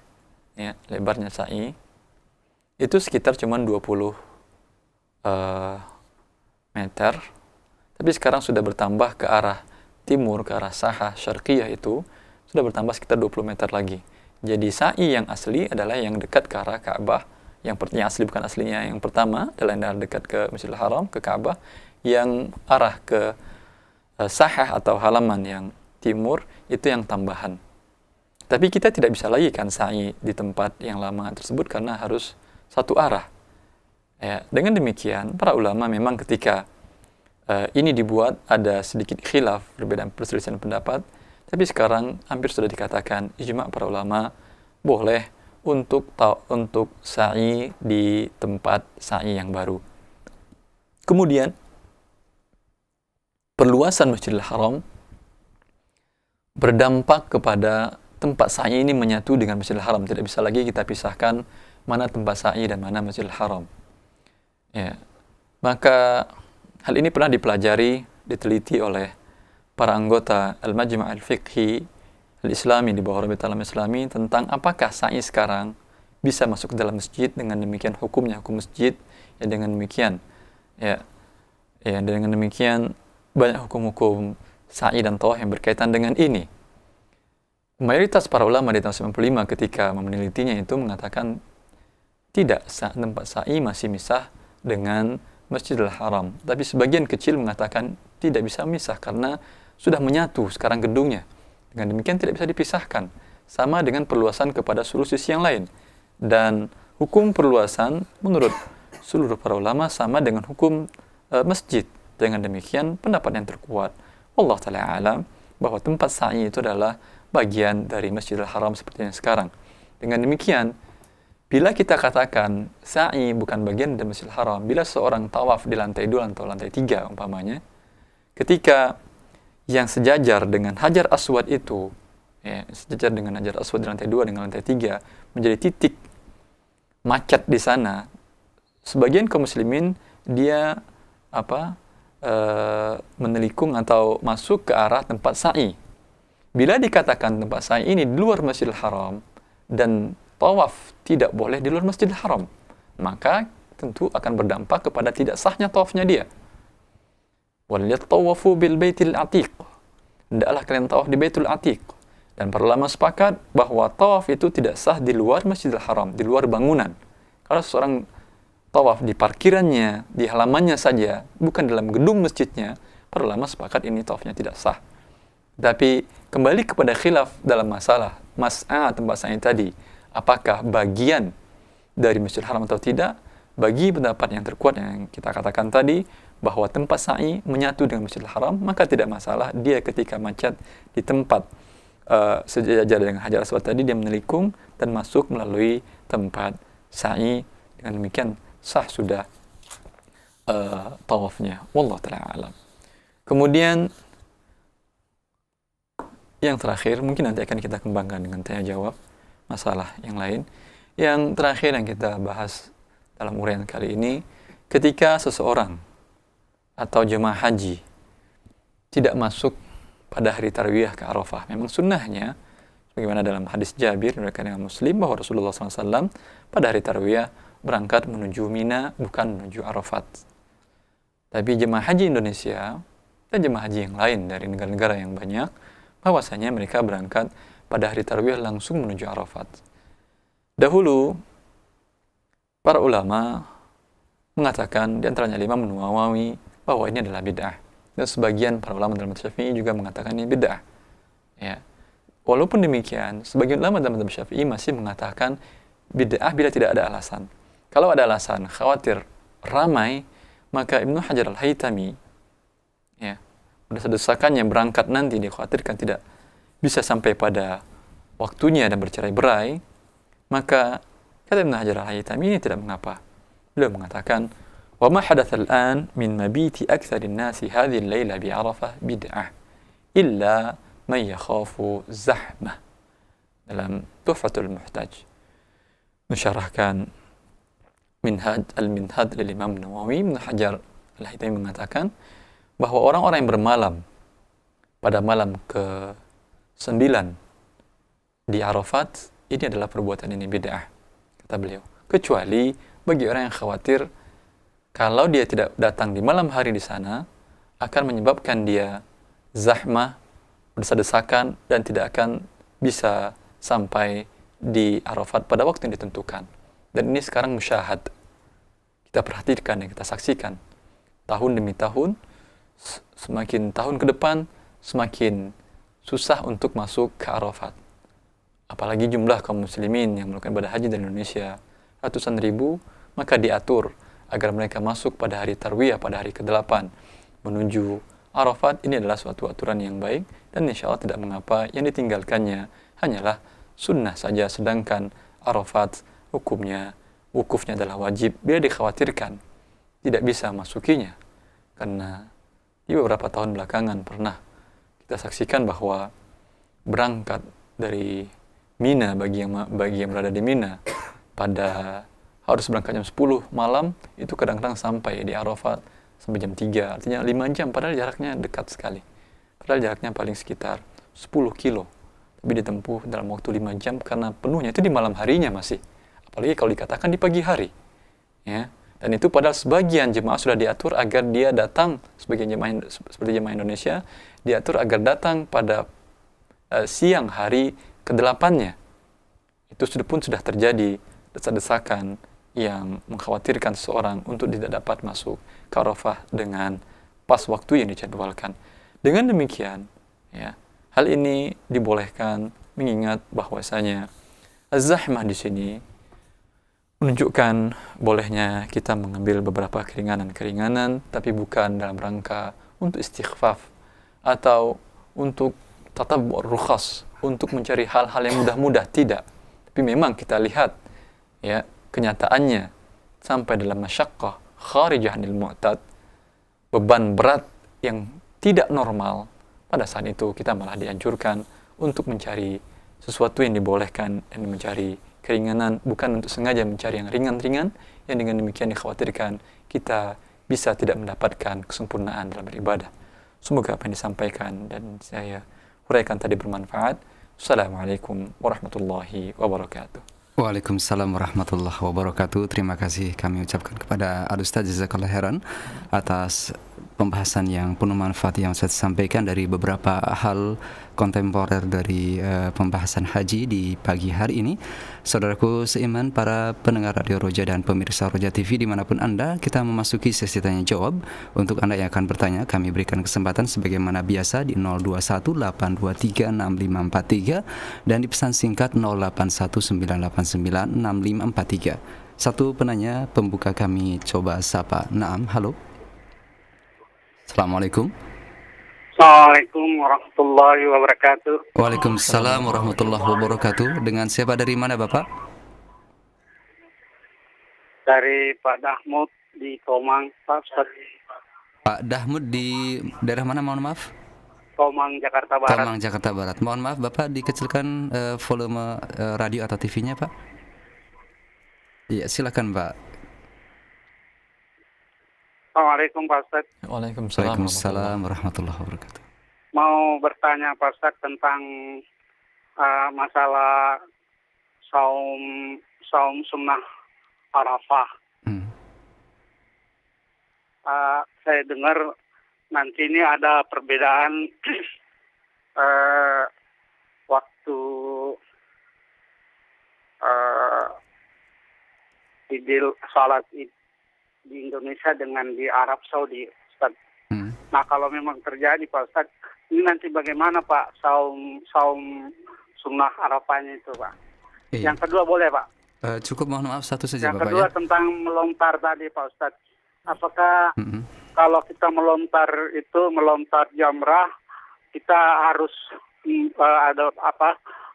ya, lebarnya sa'i, itu sekitar cuma 20 meter, tapi sekarang sudah bertambah ke arah timur, ke arah Sahah, Syarqiyah itu, sudah bertambah sekitar 20 meter lagi. Jadi sa'i yang asli adalah yang dekat ke arah Ka'bah, yang asli bukan aslinya. Yang pertama adalah yang dekat ke Masjidil Haram, ke Ka'bah. Yang arah ke Sahah atau halaman yang timur, itu yang tambahan. Tapi kita tidak bisa lagi kan sa'i di tempat yang lama tersebut karena harus satu arah. Ya, dengan demikian, para ulama memang ketika ini dibuat ada sedikit khilaf, perbedaan perselisihan pendapat. Tapi sekarang hampir sudah dikatakan ijma' para ulama boleh untuk sa'i di tempat sa'i yang baru. Kemudian perluasan Masjidil Haram berdampak kepada tempat sa'i ini menyatu dengan Masjidil Haram. Tidak bisa lagi kita pisahkan mana tempat sa'i dan mana Masjidil Haram. Ya. Maka hal ini pernah dipelajari, diteliti oleh para anggota Al-Majma' Al-Fiqhi Al-Islami di bawah Rabitul Alam Islami tentang apakah sa'i sekarang bisa masuk ke dalam masjid, dengan demikian hukumnya hukum masjid, ya, dengan demikian dengan demikian banyak hukum-hukum sa'i dan tawaf yang berkaitan dengan ini. Mayoritas para ulama di tahun 95 ketika menelitinya itu mengatakan tidak, tempat sa'i masih misah dengan Masjidil Haram. Tapi sebagian kecil mengatakan tidak bisa misah karena sudah menyatu sekarang gedungnya. Dengan demikian tidak bisa dipisahkan. Sama dengan perluasan kepada seluruh sisi yang lain. Dan hukum perluasan menurut seluruh para ulama sama dengan hukum masjid. Dengan demikian, pendapat yang terkuat, wallahu ta'ala alam, bahwa tempat sa'i itu adalah bagian dari Masjidil Haram seperti yang sekarang. Dengan demikian, bila kita katakan sa'i bukan bagian dari Masjidil Haram, bila seorang tawaf di lantai 2 atau lantai 3 umpamanya, ketika yang sejajar dengan Hajar Aswad itu, ya, sejajar dengan Hajar Aswad di lantai 2 dengan lantai 3 menjadi titik macet di sana, sebagian kaum muslimin dia menelikung atau masuk ke arah tempat sa'i. Bila dikatakan tempat sa'i ini di luar Masjidil Haram dan tawaf tidak boleh di luar Masjidil Haram, maka tentu akan berdampak kepada tidak sahnya tawafnya dia. وَلْيَطَّوَّفُوا بِالْبَيْتِ الْعَتِيقِ, hendaklah kalian tawaf di Baitul Atiq. Dan para ulama sepakat bahwa tawaf itu tidak sah di luar Masjidil Haram, di luar bangunan. Kalau seorang tawaf di parkirannya, di halamannya saja, bukan dalam gedung masjidnya, para ulama sepakat ini tawafnya tidak sah. Tapi kembali kepada khilaf dalam masalah mas'a tempat sa'i tadi, apakah bagian dari Masjidil Haram atau tidak? Bagi pendapat yang terkuat yang kita katakan tadi, bahwa tempat sa'i menyatu dengan Masjidil Haram, maka tidak masalah dia ketika macet di tempat sejajar dengan Hajar Aswad tadi, dia menelikung dan masuk melalui tempat sa'i. Dengan demikian sah sudah tawafnya. Wallahu ta'ala alam. Kemudian yang terakhir, mungkin nanti akan kita kembangkan dengan tanya jawab masalah yang lain. Yang terakhir yang kita bahas dalam uraian kali ini, ketika seseorang atau jemaah haji tidak masuk pada hari tarwiyah ke Arafah, memang sunnahnya sebagaimana dalam hadis Jabir diriwayatkan Imam Muslim bahwa Rasulullah SAW pada hari tarwiyah berangkat menuju Mina, bukan menuju Arafat. Tapi jemaah haji Indonesia dan jemaah haji yang lain dari negara-negara yang banyak, bahwasanya mereka berangkat pada hari tarwiyah langsung menuju Arafat. Dahulu para ulama mengatakan, di antaranya Imam Nawawi, bahwa ini adalah bid'ah. Dan sebagian para ulama dalam mazhab Syafi'i juga mengatakan ini bid'ah. Ya. Walaupun demikian, sebagian ulama dalam mazhab Syafi'i masih mengatakan bid'ah bila tidak ada alasan. Kalau ada alasan, khawatir ramai, maka Ibnu Hajar Al-Haytami, ya, desakannya berangkat nanti dikhawatirkan tidak bisa sampai pada waktunya dan bercerai-berai, maka kata Ibnu Hajar Al-Haytami ini tidak mengapa. Beliau mengatakan, وَمَا حَدَثَ الْآنِ مِنْ مَبِيتِ أَكْثَرِ النَّاسِ هَذِهِ اللَّيْلَةِ بِعَرَفَةٍ بِدْعَةٍ إِلَّا مَنْ يَخَافُ زَحْمَةً. Dalam Tuhfatul Muhtaj mensyarahkan Al-Minhaj oleh Imam Nawawi, Ibnu Hajar Al-Haytami mengatakan bahwa orang-orang yang bermalam pada malam ke-9 di Arafat, ini adalah perbuatan ini bid'ah, kata beliau. Kecuali bagi orang yang khawatir kalau dia tidak datang di malam hari di sana, akan menyebabkan dia zahmah, berdesak-desakan, dan tidak akan bisa sampai di Arafat pada waktu yang ditentukan. Dan ini sekarang musyahad. Kita perhatikan dan kita saksikan. Tahun demi tahun, semakin tahun ke depan, semakin susah untuk masuk ke Arafat. Apalagi jumlah kaum muslimin yang melakukan ibadah haji dari Indonesia ratusan ribu, maka diatur agar mereka masuk pada hari tarwiyah, pada hari ke-8 menuju Arafat. Ini adalah suatu aturan yang baik dan insya Allah tidak mengapa. Yang ditinggalkannya hanyalah sunnah saja, sedangkan Arafat wukufnya adalah wajib. Bila dikhawatirkan tidak bisa masukinya, karena di beberapa tahun belakangan pernah kita saksikan bahwa berangkat dari Mina, bagi yang berada di Mina pada harus berangkat jam 10 malam, itu kadang-kadang sampai di Arafat sampai jam 3, artinya 5 jam, padahal jaraknya dekat sekali. Padahal jaraknya paling sekitar 10 kilo, tapi ditempuh dalam waktu 5 jam karena penuhnya itu di malam harinya masih. Apalagi kalau dikatakan di pagi hari. Ya. Dan itu padahal sebagian jemaah sudah diatur agar dia datang, sebagian jemaah seperti jemaah Indonesia, diatur agar datang pada siang hari ke-8-nya. Itu pun sudah terjadi desak-desakan yang mengkhawatirkan seseorang untuk tidak dapat masuk ke Arafah dengan pas waktu yang dijadwalkan. Dengan demikian, ya, hal ini dibolehkan mengingat bahwasanya az-zahmah di sini menunjukkan bolehnya kita mengambil beberapa keringanan-keringanan, tapi bukan dalam rangka untuk istighfaf atau untuk tatabbu' rukhas, untuk mencari hal-hal yang mudah-mudah, tidak. Tapi memang kita lihat ya kenyataannya sampai dalam masyaqqah kharijah anil mu'tad, beban berat yang tidak normal, pada saat itu kita malah dianjurkan untuk mencari sesuatu yang dibolehkan dan mencari keringanan, bukan untuk sengaja mencari yang ringan-ringan yang dengan demikian dikhawatirkan kita bisa tidak mendapatkan kesempurnaan dalam beribadah. Semoga apa yang disampaikan dan saya uraikan tadi bermanfaat. Assalamualaikum warahmatullahi wabarakatuh. Waalaikumsalam warahmatullahi wabarakatuh. Terima kasih kami ucapkan kepada Al-Ustaz Jazakallah Khairan atas pembahasan yang penuh manfaat yang saya sampaikan dari beberapa hal kontemporer dari pembahasan haji di pagi hari ini. Saudaraku seiman, para pendengar Radio Roja dan pemirsa Roja TV dimanapun Anda, kita memasuki sesi tanya jawab. Untuk Anda yang akan bertanya, kami berikan kesempatan sebagaimana biasa di 0218236543 dan di pesan singkat 0819896543. Satu penanya pembuka kami coba sapa. Naam, halo. Assalamualaikum. Assalamualaikum warahmatullahi wabarakatuh. Waalaikumsalam warahmatullahi wabarakatuh. Dengan siapa, dari mana Bapak? Dari Pak Dahmud di Tomang, Pak Ustaz. Pak Dahmud di daerah mana, mohon maaf? Tomang, Jakarta Barat. Tomang, Jakarta Barat. Mohon maaf Bapak, dikecilkan volume radio atau TV-nya Pak. Iya, silakan Pak. Assalamualaikum Pak Ustaz. Waalaikumsalam warahmatullahi wabarakatuh. Mau bertanya Pak Ustaz tentang masalah saum sunnah Arafah. Saya dengar nanti ini ada perbedaan waktu idul salat di Indonesia dengan di Arab Saudi, Ustaz. Nah, kalau memang terjadi Pak Ustaz, ini nanti bagaimana Pak saum sunnah Arafahnya itu Pak? Iya. Yang kedua boleh Pak? Cukup, mohon maaf satu saja Yang Bapak kedua ya. tentang melontar tadi Pak Ustaz. Apakah kalau kita melontar jamrah, kita harus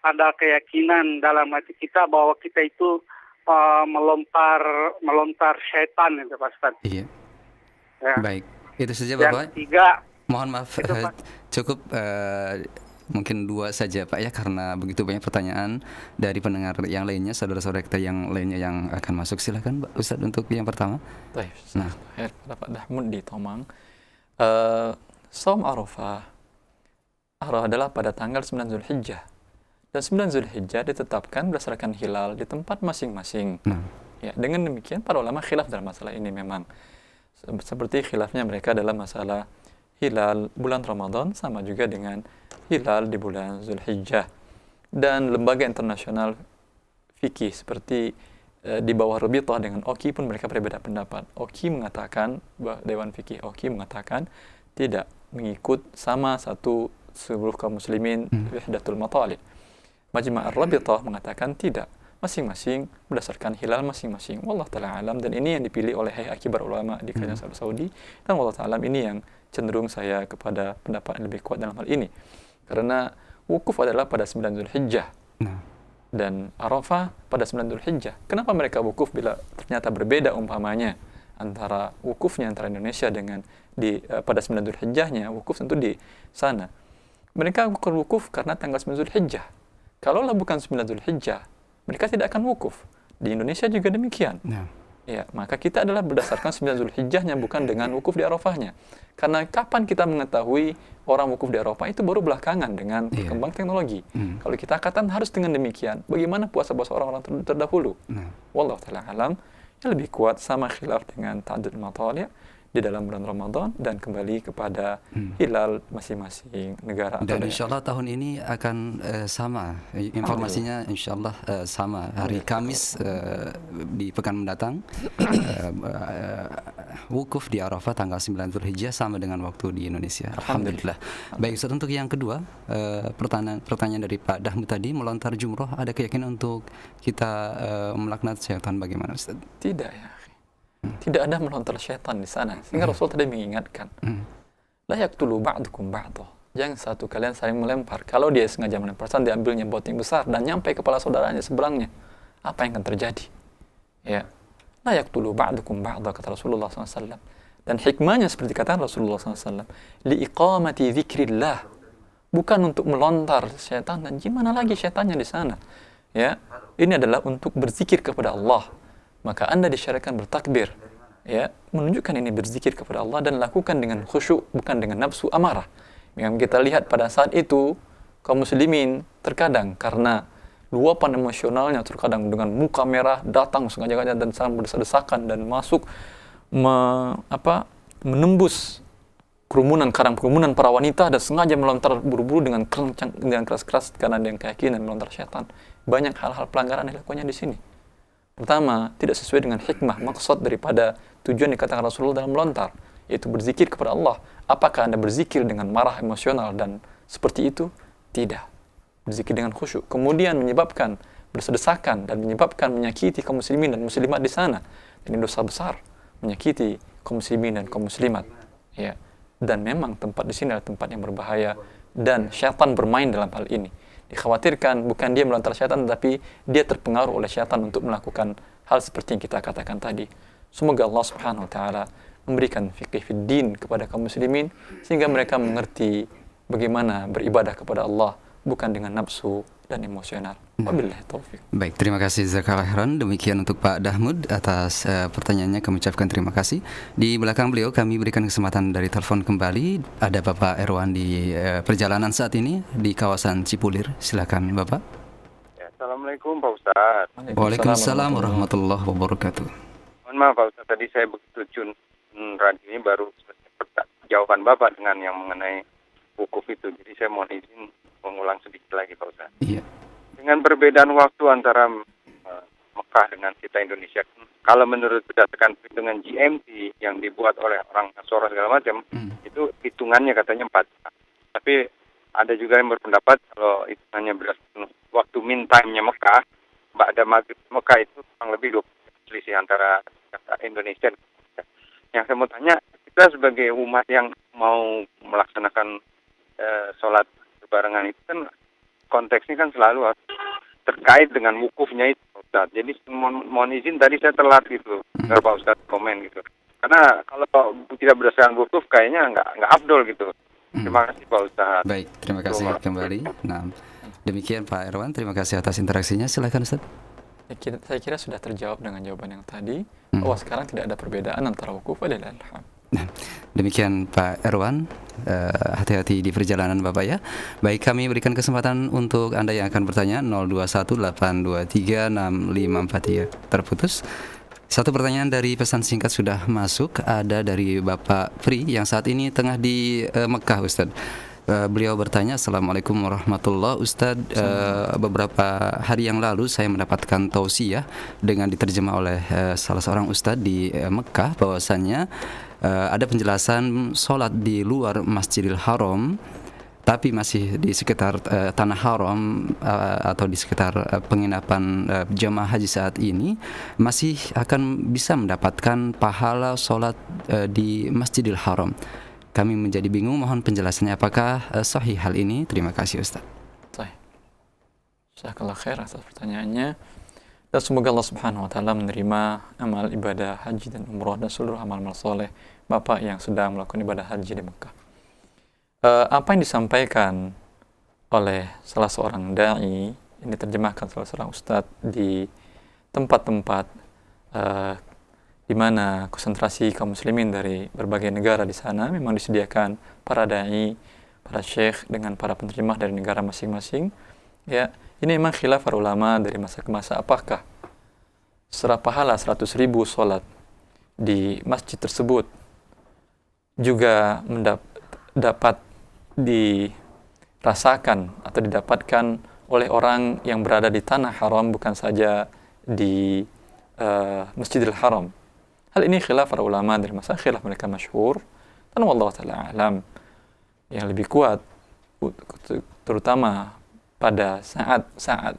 ada keyakinan dalam hati kita bahwa kita itu melontar syaitan itu Pak Ustaz. Iya. Ya. Baik, itu saja Yang Bapak. ketiga, Mohon maaf, cukup mungkin dua saja Pak ya, karena begitu banyak pertanyaan dari pendengar yang lainnya, saudara-saudara kita yang lainnya yang akan masuk. Silakan Pak Ustaz untuk yang pertama. Baik, Nah, Pak Dahmud di Tomang. Saum Arafah adalah pada tanggal 9 Zulhijjah. Dan 9 Zulhijjah ditetapkan berdasarkan hilal di tempat masing-masing. Ya, dengan demikian para ulama khilaf dalam masalah ini memang. Seperti khilafnya mereka dalam masalah hilal bulan Ramadan sama juga dengan hilal di bulan Zulhijjah. Dan lembaga internasional fikih seperti di bawah Rabithah dengan OKI pun mereka berbeda pendapat. OKI mengatakan, Dewan Fikih OKI mengatakan tidak mengikut sama satu seluruh kaum muslimin wahdatul matalib. Majma' ar-Rabithah mengatakan tidak, masing-masing berdasarkan hilal masing-masing. Wallahu ta'ala alam, dan ini yang dipilih oleh Hay'ah Kibar Ulama di Kerajaan Arab Saudi, dan wallahu ta'ala alam ini yang cenderung saya kepada pendapat yang lebih kuat dalam hal ini. Karena wukuf adalah pada 9 Zulhijjah dan Arafah pada 9 Zulhijjah. Kenapa mereka wukuf bila ternyata berbeda umpamanya antara wukufnya antara Indonesia dengan pada 9 Zulhijjahnya, wukuf tentu di sana. Mereka wukuf karena tanggal 9 Zulhijjah. Kalaulah bukan 9 Zulhijjah, mereka tidak akan wukuf. Di Indonesia juga demikian. Ya, maka kita adalah berdasarkan 9 Zulhijjahnya, bukan dengan wukuf di Arafahnya. Karena kapan kita mengetahui orang wukuf di Arafah itu baru belakangan dengan berkembang teknologi. Kalau kita katakan harus dengan demikian, bagaimana puasa-puasa orang-orang terdahulu? Wallahu ta'ala alam, yang lebih kuat sama khilaf dengan ta'addud matali' di dalam bulan Ramadan dan kembali kepada hilal masing-masing negara. Dan insya Allah tahun ini akan sama, informasinya insya Allah sama. Hari Kamis di pekan mendatang wukuf di Arafah tanggal 9 Dzulhijjah sama dengan waktu di Indonesia. Alhamdulillah. Baik Ustaz, untuk yang kedua, pertanyaan dari Pak Dahmud tadi, melontar jumroh ada keyakinan untuk kita melaknat syaitan bagaimana Ustaz? Tidak ya. Tidak ada melontar syaitan di sana. Sehingga Rasul tadi mengingatkan, la yaqtulu ba'dukum ba'dah. Jangan satu kalian saling melempar. Kalau dia sengaja melempar, diambilnya boteng besar dan nyampe kepala saudaranya seberangnya, apa yang akan terjadi? Ya, la yaqtulu ba'dukum ba'dah, kata Rasulullah SAW. Dan hikmahnya seperti kata Rasulullah SAW, liiqamati dzikrillah, bukan untuk melontar syaitan. Dan gimana lagi syaitannya di sana? Ya, ini adalah untuk berzikir kepada Allah. Maka Anda disyariatkan bertakbir, ya, menunjukkan ini berzikir kepada Allah dan lakukan dengan khusyuk, bukan dengan nafsu amarah. Yang kita lihat pada saat itu, kaum muslimin terkadang karena luapan emosionalnya, terkadang dengan muka merah datang sengaja dan sangat berdesak-desakan dan masuk menembus kerumunan para wanita dan sengaja melontar buru-buru dengan keras-keras karena ada yang keyakinan melontar syaitan. Banyak hal-hal pelanggaran yang dilakukannya di sini. Pertama, tidak sesuai dengan hikmah, maksud daripada tujuan dikatakan Rasulullah dalam melontar, yaitu berzikir kepada Allah. Apakah Anda berzikir dengan marah emosional dan seperti itu? Tidak. Berzikir dengan khusyuk. Kemudian menyebabkan bersedesakan dan menyebabkan menyakiti kaum muslimin dan muslimat di sana. Ini dosa besar, menyakiti kaum muslimin dan kaum muslimat. Ya. Dan memang tempat di sini adalah tempat yang berbahaya dan syaitan bermain dalam hal ini. Dikhawatirkan bukan dia melontar syaitan, tetapi dia terpengaruh oleh syaitan untuk melakukan hal seperti yang kita katakan tadi. Semoga Allah Subhanahu wa taala memberikan fiqh fid din kepada kaum muslimin sehingga mereka mengerti bagaimana beribadah kepada Allah bukan dengan nafsu dan emosional. Wabillahi taufik. Baik, terima kasih jazakallahu khairan. Demikian untuk Pak Dahmud atas pertanyaannya, kami ucapkan terima kasih. Di belakang beliau kami berikan kesempatan dari telepon kembali. Ada Bapak Erwan di perjalanan saat ini di kawasan Cipulir. Silakan Bapak. Ya, Assalamualaikum Pak Ustaz. Waalaikumsalam warahmatullahi wabarakatuh. Mohon maaf Pak Ustaz, tadi saya begitu tune radio ini baru jawaban Bapak dengan yang mengenai wukuf itu. Jadi saya mohon izin mengulang sedikit lagi Pak Ustaz. Iya. Dengan perbedaan waktu antara Mekah dengan kita Indonesia, kalau menurut berdasarkan perhitungan GMT yang dibuat oleh orang Nasara segala macam, itu hitungannya katanya 4 jam. Tapi ada juga yang berpendapat kalau hitungannya berdasarkan waktu mean time-nya Mekah, ba'da maghrib Mekah itu kurang lebih 20 selisih antara Indonesia. Yang saya mau tanya, kita sebagai umat yang mau melaksanakan sholat berbarengan itu kan konteksnya kan selalu terkait dengan wukufnya itu Ustaz. Jadi mohon izin tadi saya telat gitu, Pak Ustaz komen gitu. Karena kalau tidak berdasarkan wukuf kayaknya nggak afdol gitu. Terima kasih Pak Ustaz. Baik, terima kasih kembali. Nah, demikian Pak Erwan, terima kasih atas interaksinya. Silakan Ustaz. Saya kira sudah terjawab dengan jawaban yang tadi, bahwa sekarang tidak ada perbedaan antara wukuf dan ilham. Nah, demikian Pak Erwan, hati-hati di perjalanan Bapak ya. Baik, kami berikan kesempatan untuk Anda yang akan bertanya 0218236543. Terputus. Satu pertanyaan dari pesan singkat sudah masuk, ada dari Bapak Pri yang saat ini tengah di Mekah Ustadz. Beliau bertanya, Assalamualaikum warahmatullahi Ustadz, beberapa hari yang lalu saya mendapatkan tausiah dengan diterjemah oleh salah seorang Ustadz di Mekah bahwasannya ada penjelasan sholat di luar Masjidil Haram tapi masih di sekitar tanah haram atau di sekitar penginapan jamaah haji saat ini masih akan bisa mendapatkan pahala sholat di Masjidil Haram. Kami menjadi bingung, mohon penjelasannya apakah sahih hal ini? Terima kasih Ustaz. Sahih. Jazakallahu khair atas pertanyaannya. Dan semoga Allah Subhanahu wa taala menerima amal ibadah haji dan umrah dan seluruh amal-amal soleh Bapak yang sedang melakukan ibadah haji di Mekah. Apa yang disampaikan oleh salah seorang dai, ini diterjemahkan salah seorang ustadz di tempat-tempat di mana konsentrasi kaum muslimin dari berbagai negara di sana, memang disediakan para dai, para syekh dengan para penerjemah dari negara masing-masing. Ya, ini memang khilaf para ulama dari masa ke masa, apakah pahala 100.000 sholat di masjid tersebut juga dapat dirasakan atau didapatkan oleh orang yang berada di tanah haram, bukan saja di Masjidil Haram, Hal ini khilaf para ulama dari masa khilaf mereka masyhur, dan wallahu taala alam yang lebih kuat, terutama pada saat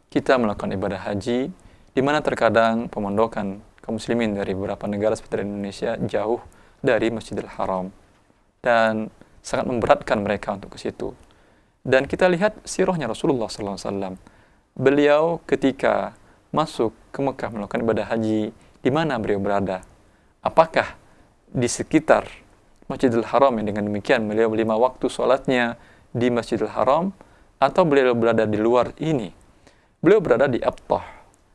kita melakukan ibadah haji, di mana terkadang pemondokan kaum muslimin dari beberapa negara seperti Indonesia jauh dari Masjidil Haram dan sangat memberatkan mereka untuk ke situ. Dan kita lihat sirahnya Rasulullah SAW. Beliau ketika masuk ke Mekah melakukan ibadah haji, di mana beliau berada? Apakah di sekitar Masjidil Haram yang dengan demikian beliau 5 waktu sholatnya di Masjidil Haram, atau beliau berada di luar ini? Beliau berada di Abtah.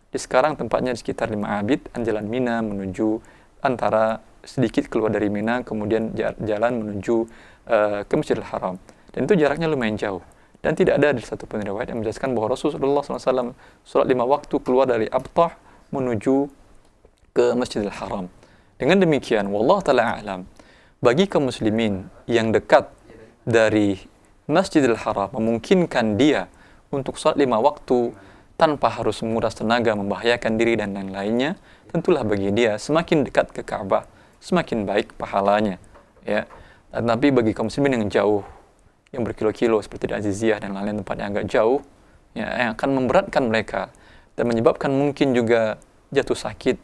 Di sekarang tempatnya di sekitar 5 abid, jalan Mina menuju antara sedikit keluar dari Mina, kemudian jalan menuju ke Masjidil Haram. Dan itu jaraknya lumayan jauh. Dan tidak ada di satu pun riwayat yang menjelaskan bahwa Rasulullah SAW sholat 5 waktu keluar dari Abtah menuju ke Masjidil Haram. Dengan demikian, wallahu ta'ala a'lam, bagi kaum muslimin yang dekat dari Masjidil Haram memungkinkan dia untuk sholat 5 waktu tanpa harus menguras tenaga, membahayakan diri dan lain-lainnya, tentulah bagi dia semakin dekat ke Ka'bah, semakin baik pahalanya. Ya. Tapi bagi kaum muslimin yang jauh, yang berkilo-kilo seperti di Aziziyah dan lain-lain tempat yang agak jauh, ya, yang akan memberatkan mereka dan menyebabkan mungkin juga jatuh sakit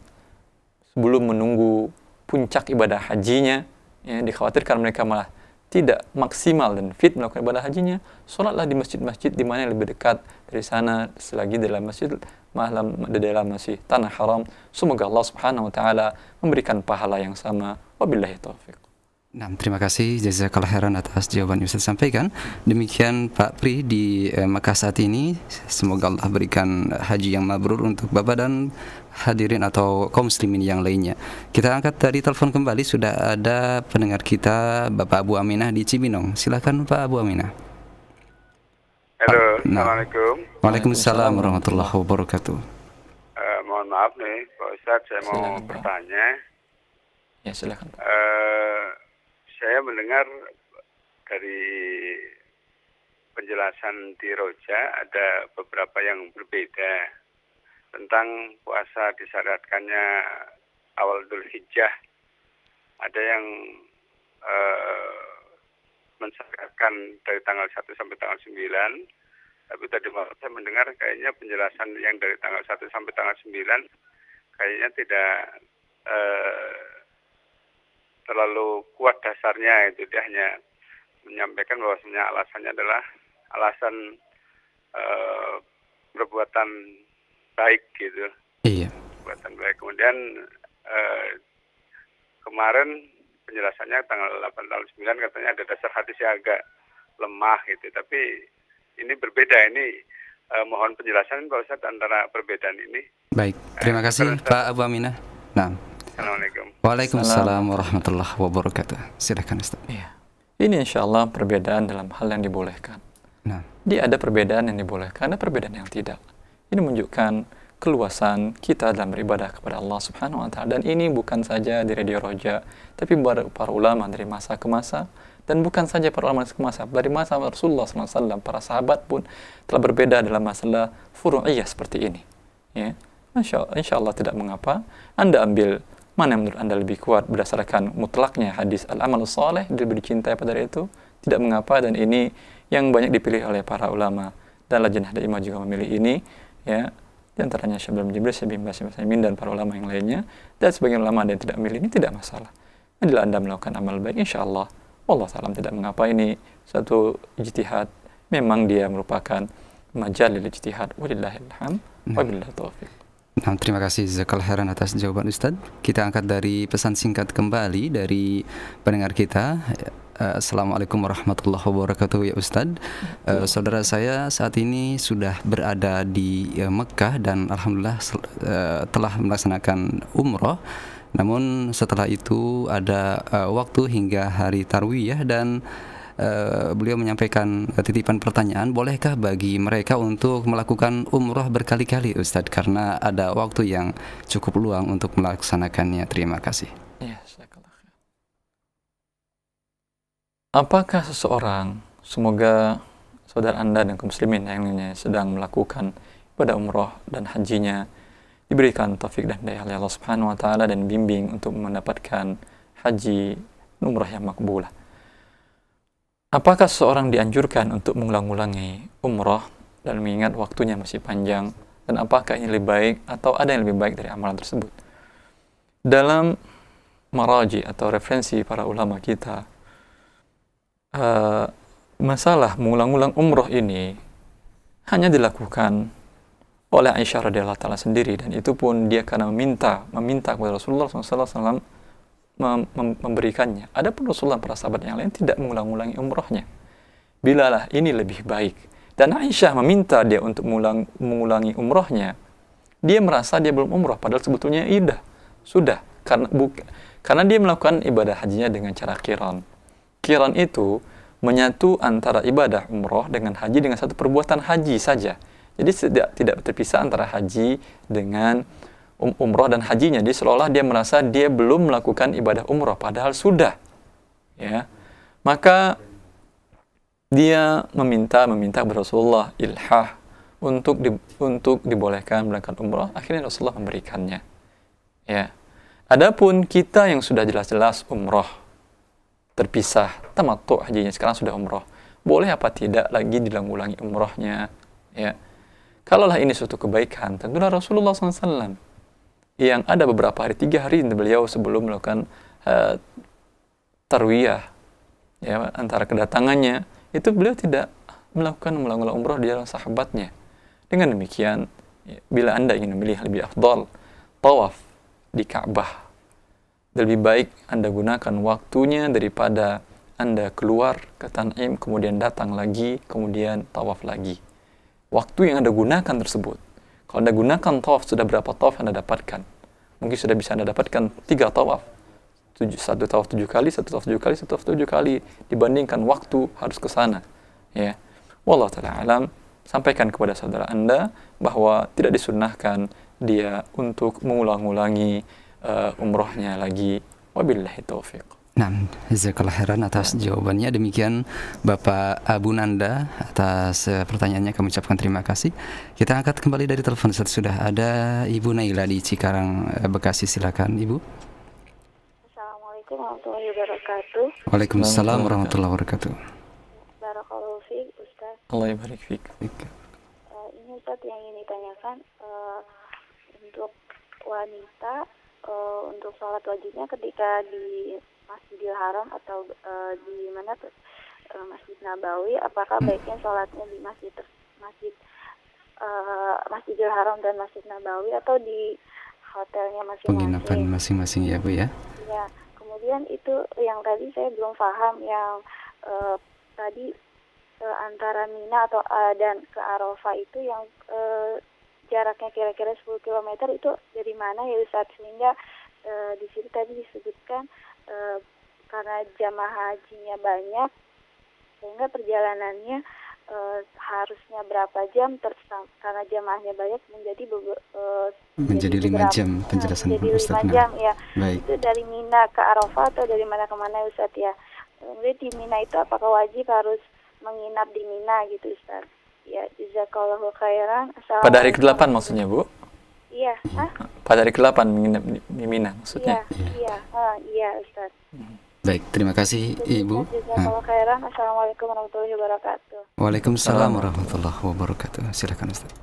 sebelum menunggu puncak ibadah hajinya, ya, dikhawatirkan mereka malah tidak maksimal dan fit melakukan ibadah hajinya, sholatlah di masjid-masjid di mana yang lebih dekat dari sana, selagi dalam masih tanah haram. Semoga Allah Subhanahu wa taala memberikan pahala yang sama. Wabillahi taufiq. Nah, terima kasih jazakallah khairan atas jawaban yang Ustaz sampaikan. Demikian Pak Pri di Mekah saat ini. Semoga Allah berikan haji yang mabrur untuk Bapak dan hadirin atau kaum muslimin yang lainnya. Kita angkat dari telepon kembali, sudah ada pendengar kita Bapak Abu Aminah di Cibinong. Silakan Pak Abu Aminah. Halo, Assalamualaikum. Waalaikumsalam warahmatullahi wabarakatuh. Mohon maaf nih Pak Ustadz, saya mau bertanya. Ya, silakan. Saya mendengar dari penjelasan di Roja ada beberapa yang berbeda tentang puasa disyariatkannya awal Dzulhijjah. Ada yang mensyariatkan dari tanggal 1 sampai tanggal 9. Tapi tadi malam saya mendengar kayaknya penjelasan yang dari tanggal 1 sampai tanggal 9 kayaknya tidak terlalu kuat dasarnya. Itu dia hanya menyampaikan bahwasanya alasannya adalah alasan perbuatan baik gitu. Iya. Perbuatan baik. Kemudian kemarin penjelasannya tanggal 8 tanggal 9 katanya ada dasar hadis yang agak lemah gitu. Tapi ini berbeda. Ini mohon penjelasan Pak Ustadz antara perbedaan ini. Baik, terima kasih Pak Abu Aminah. Nah. Assalamualaikum. Waalaikumsalam warahmatullahi wabarakatuh. Silakan Ustaz. Iya. Ini insyaallah perbedaan dalam hal yang dibolehkan. Nah, dia ada perbedaan yang dibolehkan, ada perbedaan yang tidak. Ini menunjukkan keluasan kita dalam beribadah kepada Allah Subhanahu wa taala. Dan ini bukan saja di Radio Roja, tapi para ulama dari masa ke masa, dan bukan saja para ulama ke masa, dari masa Rasulullah SAW, para sahabat pun telah berbeda dalam masalah furu'iyah seperti ini. Ya. Insyaallah tidak mengapa Anda ambil mana yang menurut Anda lebih kuat berdasarkan mutlaknya hadis al-amalus saleh, lebih dicintai pada hari itu, tidak mengapa. Dan ini yang banyak dipilih oleh para ulama, dan Lajnah Daimah juga memilih ini, ya, di antaranya Syekh Abdul Jibril, Syekh bin Baz, dan para ulama yang lainnya. Dan sebagian ulama yang tidak memilih ini tidak masalah. Bila Anda melakukan amal baik, insyaallah Allah Ta'ala tidak mengapa. Ini satu ijtihad, memang dia merupakan majalil ijtihad. Walillahil hamd wa billahi taufiq. Nah, terima kasih jazakallahu khairan atas jawaban Ustadz. Kita angkat dari pesan singkat kembali dari pendengar kita. Assalamualaikum warahmatullahi wabarakatuh ya Ustadz. Saudara saya saat ini sudah berada di Mekah dan alhamdulillah telah melaksanakan umroh. Namun setelah itu ada waktu hingga hari tarwiyah dan beliau menyampaikan titipan pertanyaan, bolehkah bagi mereka untuk melakukan umroh berkali-kali Ustadz, karena ada waktu yang cukup luang untuk melaksanakannya. Terima kasih. Ya, apakah seseorang, semoga saudara Anda dan kaum muslimin yang lainnya sedang melakukan ibadah umroh dan hajinya diberikan taufik dan hidayah oleh Allah Subhanahu wa taala dan bimbing untuk mendapatkan haji umrah yang makbulah. Apakah seorang dianjurkan untuk mengulang-ulangi umrah dan mengingat waktunya masih panjang, dan apakah ini lebih baik atau ada yang lebih baik dari amalan tersebut? Dalam maraji atau referensi para ulama kita, masalah mengulang-ulang umrah ini hanya dilakukan oleh Aisyah radhiyallahu taala sendiri, dan itu pun dia karena meminta kepada Rasulullah SAW memberikannya. Adapun Rasulullah para sahabat yang lain tidak mengulang-ulangi umrahnya. Bilalah ini lebih baik. Dan Aisyah meminta dia untuk mengulangi umrahnya. Dia merasa dia belum umrah, padahal sebetulnya sudah. Karena dia melakukan ibadah hajinya dengan cara qiran. Qiran itu menyatu antara ibadah umrah dengan haji dengan satu perbuatan haji saja. Jadi tidak terpisah antara haji dengan umrah dan hajinya. Jadi seolah-olah dia merasa dia belum melakukan ibadah umrah, padahal sudah. Ya, maka dia meminta kepada Rasulullah ilhah untuk dibolehkan berangkat umrah. Akhirnya Rasulullah memberikannya. Ya. Adapun kita yang sudah jelas-jelas umrah terpisah, tamattu hajinya sekarang sudah umrah, boleh apa tidak lagi diulang-ulangi umrahnya? Ya. Kalaulah ini suatu kebaikan, tentulah Rasulullah SAW yang ada beberapa hari, 3 hari beliau sebelum melakukan tarwiyah, ya, antara kedatangannya, itu beliau tidak melakukan ulang-ulang umrah di dalam sahabatnya. Dengan demikian, ya, bila Anda ingin memilih lebih afdal, tawaf di Ka'bah, lebih baik Anda gunakan waktunya daripada Anda keluar ke Tan'im, kemudian datang lagi, kemudian tawaf lagi. Waktu yang Anda gunakan tersebut, kalau Anda gunakan tawaf, sudah berapa tawaf Anda dapatkan? Mungkin sudah bisa Anda dapatkan 3 tawaf. 1 tawaf 7 kali, 1 tawaf 7 kali, 1 tawaf 7 kali, dibandingkan waktu harus ke sana. Ya. Wallahu ta'ala alam, sampaikan kepada saudara Anda bahwa tidak disunnahkan dia untuk mengulang-ulangi umrohnya lagi. Wabillahi taufiq. Nah, jazakallah khairan atas jawabannya. Demikian Bapak Abu Nanda atas pertanyaannya, kami ucapkan terima kasih. Kita angkat kembali dari telepon. Sudah ada Ibu Naila di Cikarang, Bekasi. Silakan Ibu. Assalamualaikum warahmatullahi wabarakatuh. Waalaikumsalam warahmatullahi wabarakatuh. Barakallahu fiik, Ustaz. Allah barik fiik. Ini Ustaz yang ingin ditanyakan, untuk wanita, untuk sholat wajibnya ketika di Masjidil Haram atau di mana Masjid Nabawi, apakah baiknya sholatnya di Masjidil Haram dan Masjid Nabawi atau di hotelnya masing-masing? Penginapan masing-masing ya Bu ya. Ya, kemudian itu yang tadi saya belum paham, yang tadi antara Mina atau dan ke Arafah itu yang jaraknya kira-kira 10 km itu dari mana ya Ustaz? Sehingga di situ tadi disebutkan karena jamaah hajinya banyak, sehingga perjalanannya harusnya berapa jam, karena jamaahnya banyak menjadi 5 jam penjelasan Ustaz. 5 jam ya. Baik. Itu dari Mina ke Arafah atau dari mana ke mana Ustaz ya? Kemudian di Mina itu apakah wajib harus menginap di Mina gitu Ustaz? Ya, jazakallahu khairan. Pada hari ke-8 maksudnya, Bu? Iya. Pada hari ke-8 menginap di Mina maksudnya? Iya, Ustaz. Baik, terima kasih Ibu. Jazakallahu khairan. Assalamualaikum warahmatullahi wabarakatuh. Waalaikumsalam warahmatullahi wabarakatuh. Silakan Ustaz.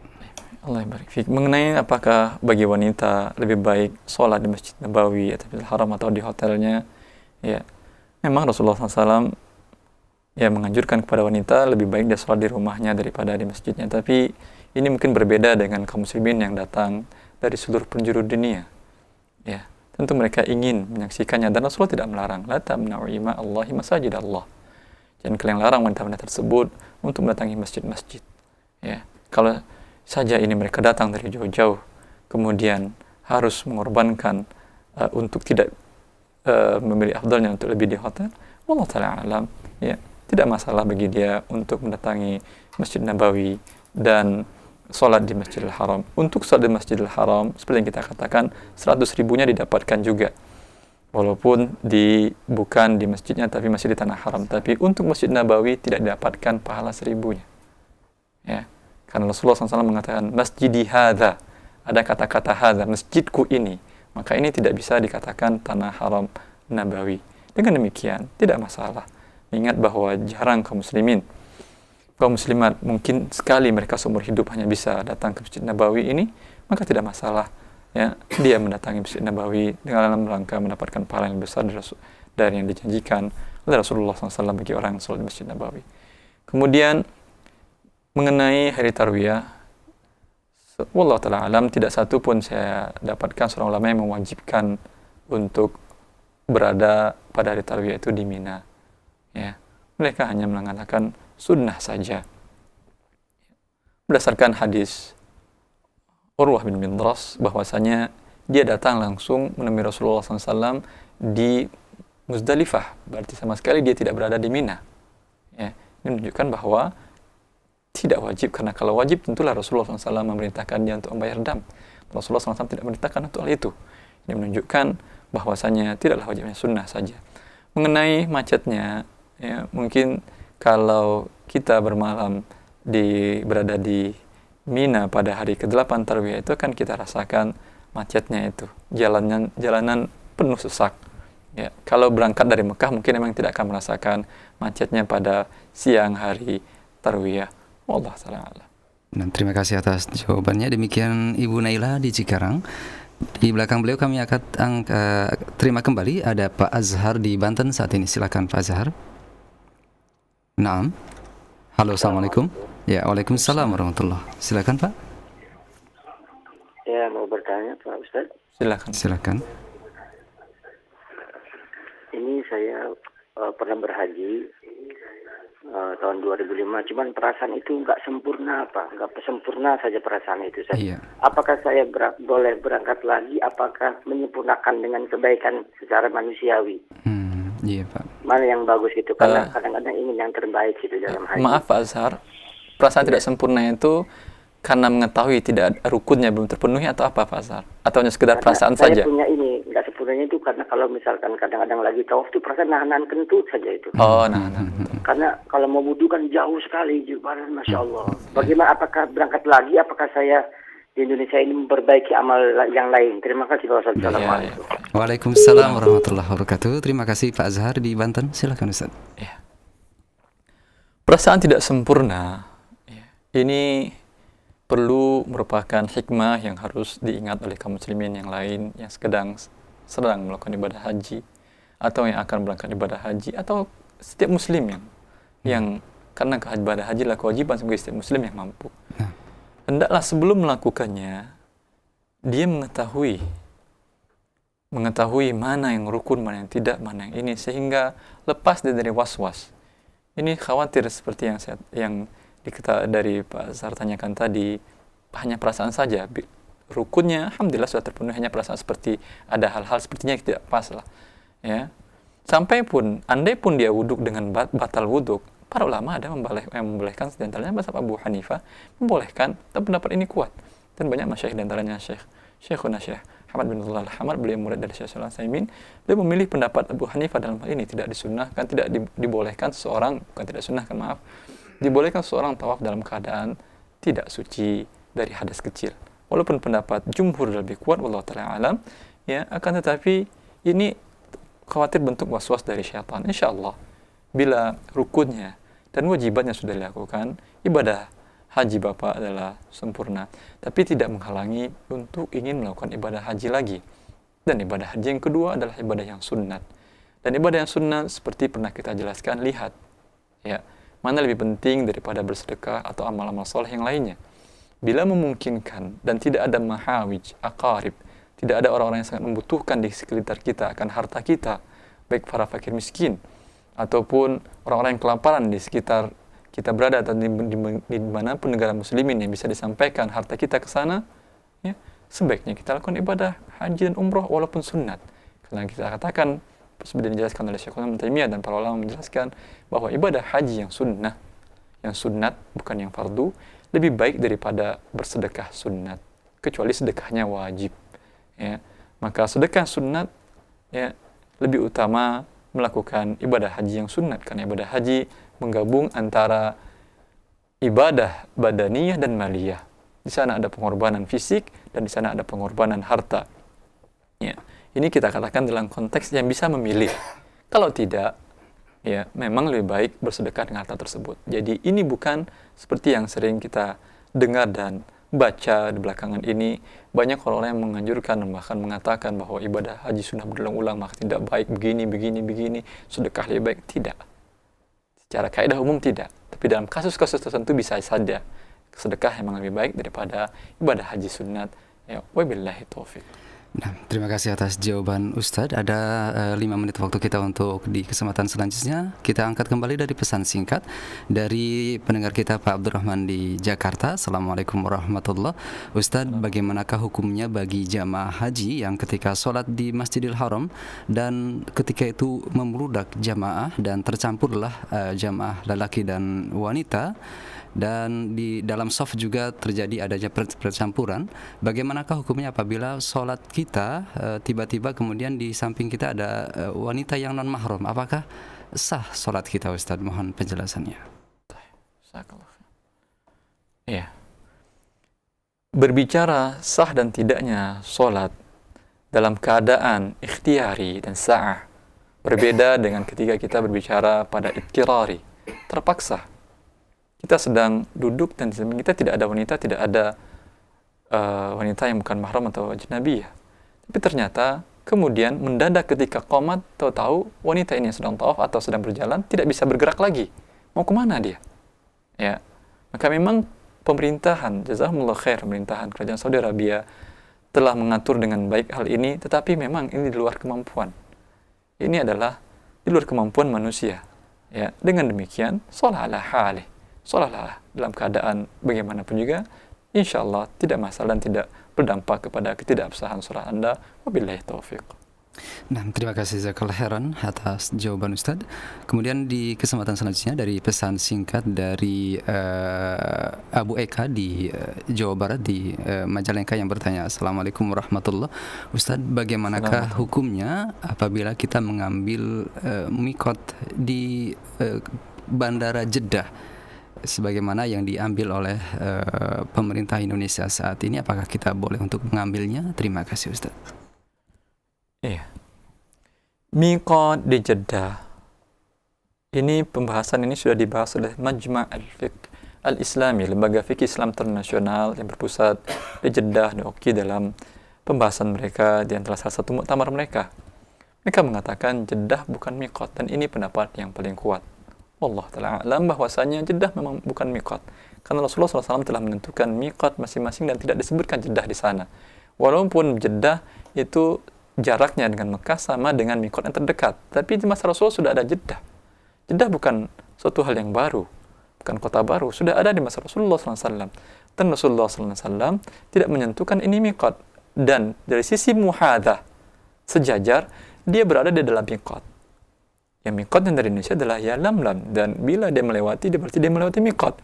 Allah barik fiik. Mengenai apakah bagi wanita lebih baik sholat di Masjid Nabawi atau Masjidil Haram atau di hotelnya, ya, memang Rasulullah SAW ya menganjurkan kepada wanita lebih baik dia sholat di rumahnya daripada di masjidnya. Tapi ini mungkin berbeda dengan kaum muslimin yang datang dari seluruh penjuru dunia. Ya, tentu mereka ingin menyaksikannya, dan Rasulullah tidak melarang. La tamna'u ima Allahi masajid Allah. Jangan kalian larang wanita-wanita tersebut untuk mendatangi masjid-masjid. Ya, kalau saja ini mereka datang dari jauh-jauh, kemudian harus mengorbankan untuk tidak memilih afdalnya untuk lebih di hotel, wallahu ta'ala alam, ya, tidak masalah bagi dia untuk mendatangi Masjid Nabawi dan sholat di Masjidil Haram. Untuk sholat di Masjidil Haram, seperti yang kita katakan, 100 ribunya didapatkan juga, walaupun bukan di masjidnya tapi masih di tanah haram. Tapi untuk Masjid Nabawi tidak didapatkan pahala 1000-nya, ya, karena Rasulullah SAW mengatakan masjidi hadza, ada kata-kata hadza, masjidku ini, maka ini tidak bisa dikatakan tanah haram Nabawi. Dengan demikian, tidak masalah. Ingat bahwa jarang kaum muslimat mungkin sekali mereka seumur hidup hanya bisa datang ke Masjid Nabawi ini, maka tidak masalah. Ya, dia mendatangi Masjid Nabawi dengan rangka mendapatkan pahala yang besar dari yang dijanjikan oleh Rasulullah SAW bagi orang yang sholat di Masjid Nabawi. Kemudian mengenai hari Tarwiyah, wallahu ta'ala alam, tidak satu pun saya dapatkan seorang ulama yang mewajibkan untuk berada pada hari Tarwiyah itu di Mina. Ya, mereka hanya mengatakan sunnah saja. Berdasarkan hadis Urwah bin Midras bahwasanya dia datang langsung menemui Rasulullah SAW di Muzdalifah, berarti sama sekali dia tidak berada di Mina. Ya, ini menunjukkan bahwa tidak wajib, karena kalau wajib tentulah Rasulullah SAW memerintahkan dia untuk membayar dam. Rasulullah SAW tidak memerintahkan untuk hal itu. Ini menunjukkan bahwasanya tidaklah wajibnya sunnah saja. Mengenai macetnya, ya, mungkin kalau kita bermalam berada di Mina pada hari ke-8 Tarwiyah itu akan kita rasakan macetnya itu. Jalanan penuh sesak. Ya, kalau berangkat dari Mekah mungkin memang tidak akan merasakan macetnya pada siang hari Tarwiyah. Wallah ta'ala a'lam. Dan terima kasih atas jawabannya. Demikian Ibu Naila di Cikarang. Di belakang beliau kami akan terima kembali ada Pak Azhar di Banten saat ini. Silakan Pak Azhar. Naam. Halo, assalamualaikum. Ya, waalaikumsalam warahmatullah. Silakan Pak. Ya, mau bertanya Pak Ustaz. Silakan. Ini saya pernah berhaji tahun 2005, cuman perasaan itu nggak sempurna saja perasaan itu. Iya. Apakah saya boleh berangkat lagi? Apakah menyempurnakan dengan kebaikan secara manusiawi? Iya Pak. Mana yang bagus gitu? Karena kadang-kadang ingin yang terbaik gitu dalam haji. Maaf Pak Azhar, perasaan tidak sempurna itu karena mengetahui tidak rukunnya belum terpenuhi atau apa Pak Azhar? Atau hanya sekedar perasaan saya saja? Punya ini nggak sempurnanya itu karena kalau misalkan kadang-kadang lagi tawaf itu perasaan nahan kentut saja itu. Oh, nah. Karena kalau mau wudhu kan jauh sekali, Masya Allah. Bagaimana, apakah berangkat lagi, apakah saya di Indonesia ini memperbaiki amal yang lain? Terima kasih Pak Ustaz. Assalamualaikum. Waalaikumsalam warahmatullahi wabarakatuh. Terima kasih Pak Azhar di Banten. Silakan Ustaz. Ya. Perasaan tidak sempurna, ya, ini perlu merupakan hikmah yang harus diingat oleh kaum muslimin yang lain yang sedang melakukan ibadah haji atau yang akan berangkat ibadah haji atau setiap muslim yang karena ibadah haji adalah kewajiban sebagai setiap muslim yang mampu. Hendaklah sebelum melakukannya dia mengetahui mana yang rukun, mana yang tidak, mana yang ini, sehingga lepas dari was-was. Ini khawatir seperti yang dari Pak Azhar tanyakan tadi, hanya perasaan saja. Rukunnya alhamdulillah sudah terpenuhi, hanya perasaan seperti ada hal-hal sepertinya yang tidak pas lah. Ya. Andai pun dia wuduk dengan batal wuduk, para ulama ada yang membolehkan, diantaranya mazhab Abu Hanifah membolehkan, tapi pendapat ini kuat. Dan banyak masyayikh, diantaranya Syekhuna Syekh Ahmad bin Abdullah Al-Hamad, beliau murid dari Syekh Shalal Saimin, beliau memilih pendapat Abu Hanifah dalam hal ini, tidak disunnahkan, tidak dibolehkan seorang, bukan tidak sunnahkan, maaf, dibolehkan seorang tawaf dalam keadaan tidak suci dari hadas kecil. Walaupun pendapat jumhur lebih kuat, wallahu ta'ala alam, ya, akan tetapi ini khawatir bentuk waswas dari syaitan. Insyaallah bila rukunnya dan wajibannya sudah dilakukan, ibadah haji Bapak adalah sempurna, tapi tidak menghalangi untuk ingin melakukan ibadah haji lagi. Dan ibadah haji yang kedua adalah ibadah yang sunnat. Dan ibadah yang sunnat seperti pernah kita jelaskan, lihat ya, mana lebih penting daripada bersedekah atau amal-amal soleh yang lainnya. Bila memungkinkan dan tidak ada mahawij, aqarib, tidak ada orang-orang yang sangat membutuhkan di sekitar kita akan harta kita, baik para fakir miskin ataupun orang-orang yang kelaparan di sekitar kita berada atau di manapun negara muslimin yang bisa disampaikan harta kita ke sana, ya, sebaiknya kita lakukan ibadah haji dan umroh walaupun sunnat. Karena kita katakan, seperti dijelaskan oleh Syekhul Islam Ibnu Taimiyah dan para ulama menjelaskan bahwa ibadah haji yang sunnat bukan yang fardu, lebih baik daripada bersedekah sunnat, kecuali sedekahnya wajib. Ya, maka sedekah sunnat, ya, lebih utama melakukan ibadah haji yang sunnat, karena ibadah haji menggabung antara ibadah badaniyah dan maliyah. Di sana ada pengorbanan fisik dan di sana ada pengorbanan harta. Ya, ini kita katakan dalam konteks yang bisa memilih. Kalau tidak, ya memang lebih baik bersedekah dengan harta tersebut. Jadi ini bukan seperti yang sering kita dengar dan baca di belakangan ini. Banyak orang-orang yang menganjurkan dan bahkan mengatakan bahwa ibadah haji sunnah berulang-ulang maka tidak baik, begini, sedekah lebih baik. Tidak. Secara kaidah umum tidak. Tapi dalam kasus-kasus tertentu bisa saja sedekah memang lebih baik daripada ibadah haji sunat. Ya, wabillahi taufiq. Nah, terima kasih atas jawaban Ustadz. Ada 5 menit waktu kita untuk di kesempatan selanjutnya. Kita angkat kembali dari pesan singkat dari pendengar kita Pak Abdurrahman di Jakarta. Assalamualaikum warahmatullahi wabarakatuh. Ustadz, bagaimanakah hukumnya bagi jamaah haji yang ketika sholat di Masjidil Haram dan ketika itu membludak jamaah dan tercampurlah jamaah lelaki dan wanita, dan di dalam shaf juga terjadi adanya percampuran. Bagaimanakah hukumnya apabila sholat kita tiba-tiba kemudian di samping kita ada wanita yang non mahram? Apakah sah sholat kita, Ustadz? Mohon penjelasannya. Iya. Berbicara sah dan tidaknya sholat dalam keadaan ikhtiari dan sa'ah berbeda dengan ketika kita berbicara pada ittirari, terpaksa. Kita sedang duduk dan di samping kita tidak ada wanita, tidak ada wanita yang bukan mahram atau ajnabiyah. Tapi ternyata kemudian mendadak ketika qomat, tahu-tahu wanita ini yang sedang tawaf atau sedang berjalan tidak bisa bergerak lagi. Mau kemana dia? Ya, maka memang pemerintahan, jazakumullah khair, pemerintahan kerajaan Saudi Arabia telah mengatur dengan baik hal ini, tetapi memang ini di luar kemampuan. Ini adalah di luar kemampuan manusia. Ya, dengan demikian, sholat ala halih. Sholatlah dalam keadaan bagaimanapun juga, insya Allah tidak masalah dan tidak berdampak kepada ketidakabsahan sholat Anda. Wabillahi taufiq. Nah, terima kasih jazakallahu khairan atas jawaban Ustadz. Kemudian di kesempatan selanjutnya dari pesan singkat dari Abu Eka di Jawa Barat di Majalengka yang bertanya, Assalamualaikum warahmatullahi wabarakatuh. Ustadz, bagaimanakah hukumnya apabila kita mengambil mikot di Bandara Jeddah sebagaimana yang diambil oleh pemerintah Indonesia saat ini? Apakah kita boleh untuk mengambilnya? Terima kasih, Ustaz. Iya. Miqat di Jeddah. Ini pembahasan ini sudah dibahas oleh Majma' al-Fiqh al-Islami, lembaga fikih Islam internasional yang berpusat di Jeddah, di dalam pembahasan mereka di antara salah satu muktamar mereka. Mereka mengatakan Jeddah bukan miqat, dan ini pendapat yang paling kuat. Allah Ta'ala alam bahwasanya Jeddah memang bukan miqat, karena Rasulullah SAW telah menentukan miqat masing-masing dan tidak disebutkan Jeddah di sana. Walaupun Jeddah itu jaraknya dengan Mekah sama dengan miqat yang terdekat, tapi di masa Rasulullah sudah ada Jeddah. Jeddah bukan suatu hal yang baru, bukan kota baru, sudah ada di masa Rasulullah SAW. Dan Rasulullah SAW tidak menyentuhkan ini miqat, dan dari sisi muhadah sejajar, dia berada di dalam miqat. Yang miqat yang dari Indonesia adalah ya lam-lam, dan bila dia melewati, dia berarti dia melewati miqat.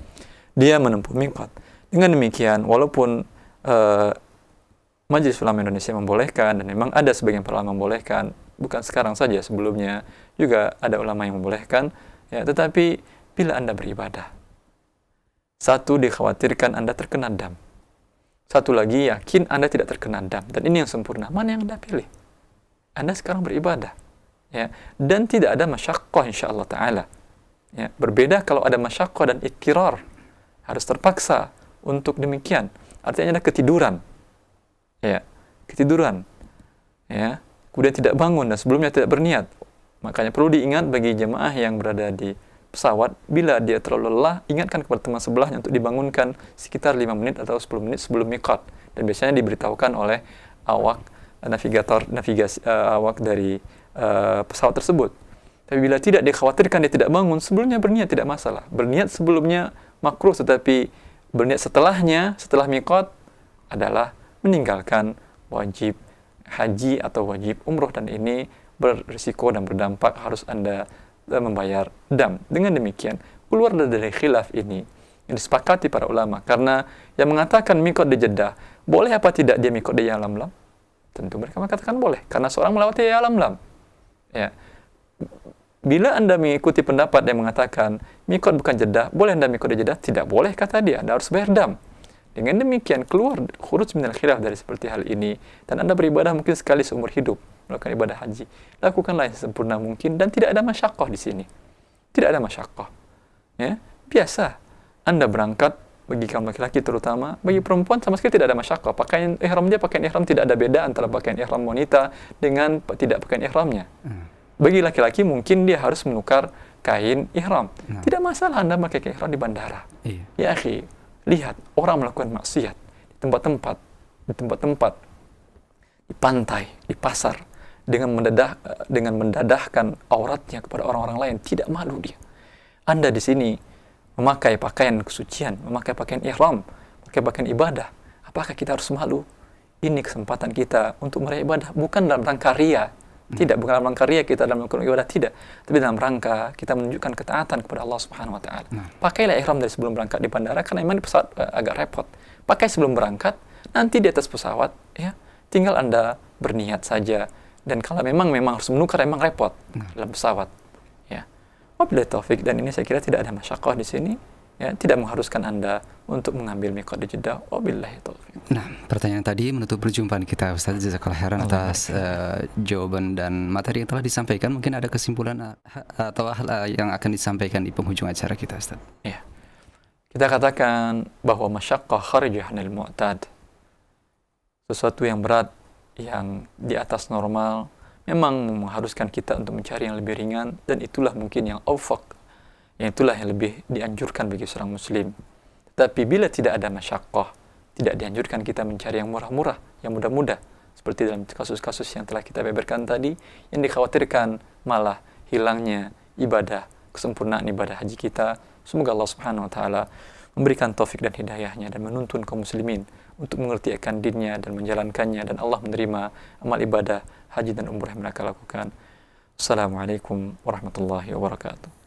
Dia menempuh miqat. Dengan demikian, walaupun Majelis Ulama Indonesia membolehkan, dan memang ada sebagian ulama membolehkan, bukan sekarang saja, sebelumnya juga ada ulama yang membolehkan, ya, tetapi bila Anda beribadah, satu, dikhawatirkan Anda terkena dam. Satu lagi, yakin Anda tidak terkena dam. Dan ini yang sempurna. Mana yang Anda pilih? Anda sekarang beribadah. Ya, dan tidak ada masyaqqah insyaallah ta'ala. Ya, berbeda kalau ada masyaqqah dan ittirar, harus terpaksa untuk demikian, artinya ada ketiduran. Ya, ketiduran. Ya, kemudian tidak bangun dan sebelumnya tidak berniat. Makanya perlu diingat bagi jemaah yang berada di pesawat, bila dia terlalu lelah, ingatkan kepada teman sebelahnya untuk dibangunkan sekitar 5 menit atau 10 menit sebelum miqat. Dan biasanya diberitahukan oleh awak navigasi awak dari pesawat tersebut. Tapi bila tidak, dikhawatirkan dia tidak bangun, sebelumnya berniat tidak masalah. Berniat sebelumnya makruh, tetapi berniat setelahnya, setelah miqat adalah meninggalkan wajib haji atau wajib umroh, dan ini berisiko dan berdampak harus Anda membayar dam. Dengan demikian, keluar dari khilaf ini yang disepakati para ulama, karena yang mengatakan miqat di Jeddah, boleh apa tidak dia miqat di Yalamlam? Tentu mereka mengatakan boleh, karena seorang melewati Yalamlam. Ya. Bila Anda mengikuti pendapat yang mengatakan miqat bukan Jeddah, boleh Anda miqat di Jeddah? Tidak boleh, kata dia. Anda harus bayar dam. Dengan demikian keluar khuruj minal khilaf dari seperti hal ini, dan Anda beribadah mungkin sekali seumur hidup melakukan ibadah haji. Lakukanlah yang sempurna mungkin dan tidak ada masyaqqah di sini. Tidak ada masyaqqah. Ya, biasa. Anda berangkat, bagi kaum laki-laki terutama, bagi perempuan sama sekali tidak ada masyaqqah. Pakaian ihram tidak ada beda antara pakaian ihram wanita dengan tidak pakaian ihramnya. Bagi laki-laki mungkin dia harus menukar kain ihram. Tidak masalah Anda pakai kain ihram di bandara. Ya akhi, lihat orang melakukan maksiat di tempat-tempat, di pantai, di pasar, dengan mendadahkan auratnya kepada orang-orang lain, tidak malu dia. Anda di sini memakai pakaian kesucian, memakai pakaian ihram, memakai pakaian ibadah. Apakah kita harus malu? Ini kesempatan kita untuk meraih ibadah, bukan dalam rangka riya. Tidak, bukan dalam rangka riya kita dalam melakukan ibadah, tidak. Tapi dalam rangka kita menunjukkan ketaatan kepada Allah Subhanahu wa taala. Pakailah ihram dari sebelum berangkat di bandara, karena memang di pesawat agak repot. Pakai sebelum berangkat, nanti di atas pesawat ya, tinggal Anda berniat saja. Dan kalau memang harus menukar, memang repot dalam pesawat. Wabillahi taufik, dan ini saya kira tidak ada masyaqqah di sini, ya, tidak mengharuskan Anda untuk mengambil miqat di Jeddah. Wabillahi taufik. Nah, pertanyaan tadi menutup perjumpaan kita, Ustaz. Jazakallahu khairan atas jawaban dan materi yang telah disampaikan. Mungkin ada kesimpulan atau hal yang akan disampaikan di penghujung acara kita, Ustaz. Ya. Kita katakan bahwa masyaqqah kharijah 'anil mu'tad, sesuatu yang berat, yang di atas normal, memang mengharuskan kita untuk mencari yang lebih ringan, dan itulah mungkin yang awfaq, yang itulah yang lebih dianjurkan bagi seorang muslim. Tapi bila tidak ada masyaqqah, tidak dianjurkan kita mencari yang murah-murah, yang mudah-mudah, seperti dalam kasus-kasus yang telah kita beberkan tadi, yang dikhawatirkan malah hilangnya ibadah, kesempurnaan ibadah haji kita. Semoga Allah Subhanahu wa taala memberikan taufik dan hidayahnya dan menuntun kaum muslimin untuk mengerti akan dinnya dan menjalankannya, dan Allah menerima amal ibadah haji dan umrah yang mereka lakukan. Assalamualaikum warahmatullahi wabarakatuh.